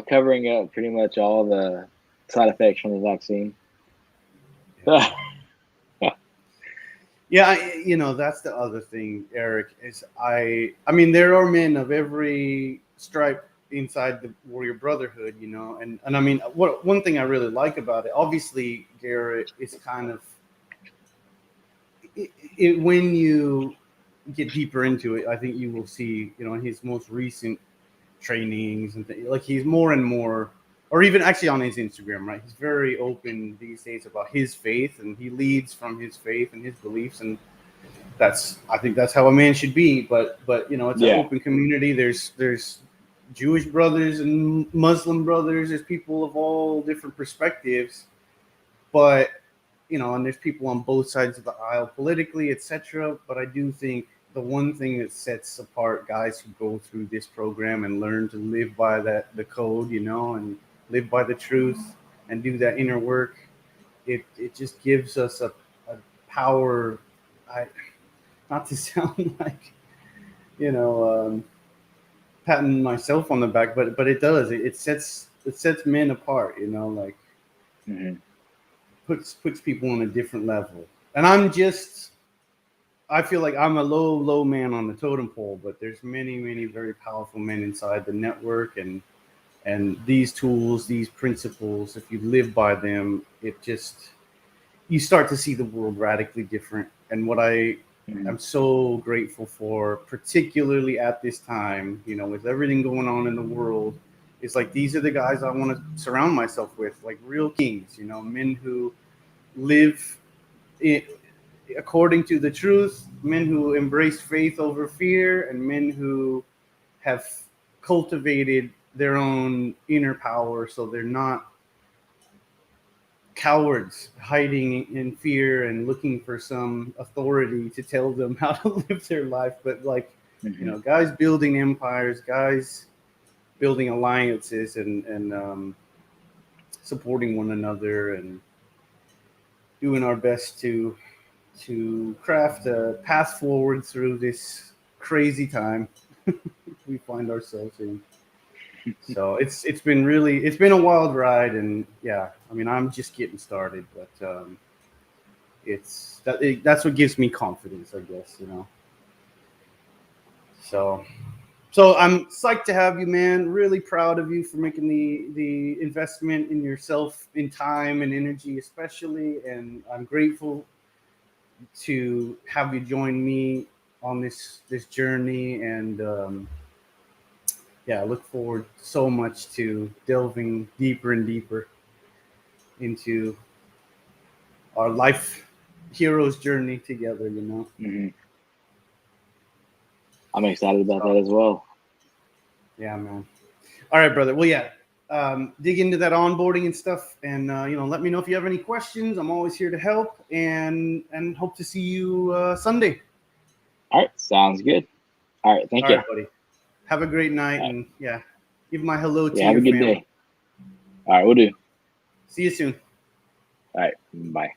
Covering up pretty much all the side effects from the vaccine. Yeah, that's the other thing, Eric, is I mean, there are men of every stripe inside the Warrior Brotherhood, and I mean, one thing I really like about it, obviously, Garrett, is kind of when you get deeper into it, I think you will see, you know, in his most recent trainings and like he's more and more, or even actually on his Instagram, right? He's very open these days about his faith, and he leads from his faith and his beliefs, and I think that's how a man should be. But you know, it's an open community. There's Jewish brothers and Muslim brothers. There's people of all different perspectives, but you know, and there's people on both sides of the aisle politically, etc. But I do think the one thing that sets apart guys who go through this program and learn to live by the code, you know, and live by the truth and do that inner work, it just gives us a power. Not to sound like, you know, patting myself on the back, but it does. It sets men apart, you know, like puts people on a different level. And I feel like I'm a low man on the totem pole, but there's many very powerful men inside the network, and these tools, these principles, if you live by them, you start to see the world radically different. And what I'm so grateful for, particularly at this time, you know, with everything going on in the world, is like these are the guys I want to surround myself with, like real kings, you know, men who live according to the truth, men who embrace faith over fear, and men who have cultivated their own inner power, so they're not cowards hiding in fear and looking for some authority to tell them how to live their life, but like, you know, guys building empires, guys building alliances, and supporting one another, and doing our best to craft a path forward through this crazy time we find ourselves in. So it's been a wild ride, and yeah, I mean, I'm just getting started, but that's what gives me confidence, I guess, you know. So I'm psyched to have you, man. Really proud of you for making the investment in yourself, in time and energy, especially, and I'm grateful to have you join me on this journey, and yeah, I look forward so much to delving deeper and deeper into our life hero's journey together, you know. I'm excited about that as well. Yeah, man. All right, brother. Well, yeah, dig into that onboarding and stuff, and you know, let me know if you have any questions. I'm always here to help, and hope to see you Sunday. All right, sounds good. All right, thank you. All right, buddy. Have a great night, and yeah, give my hello to have your a good family. day. All right, we'll do. See you soon. All right, bye.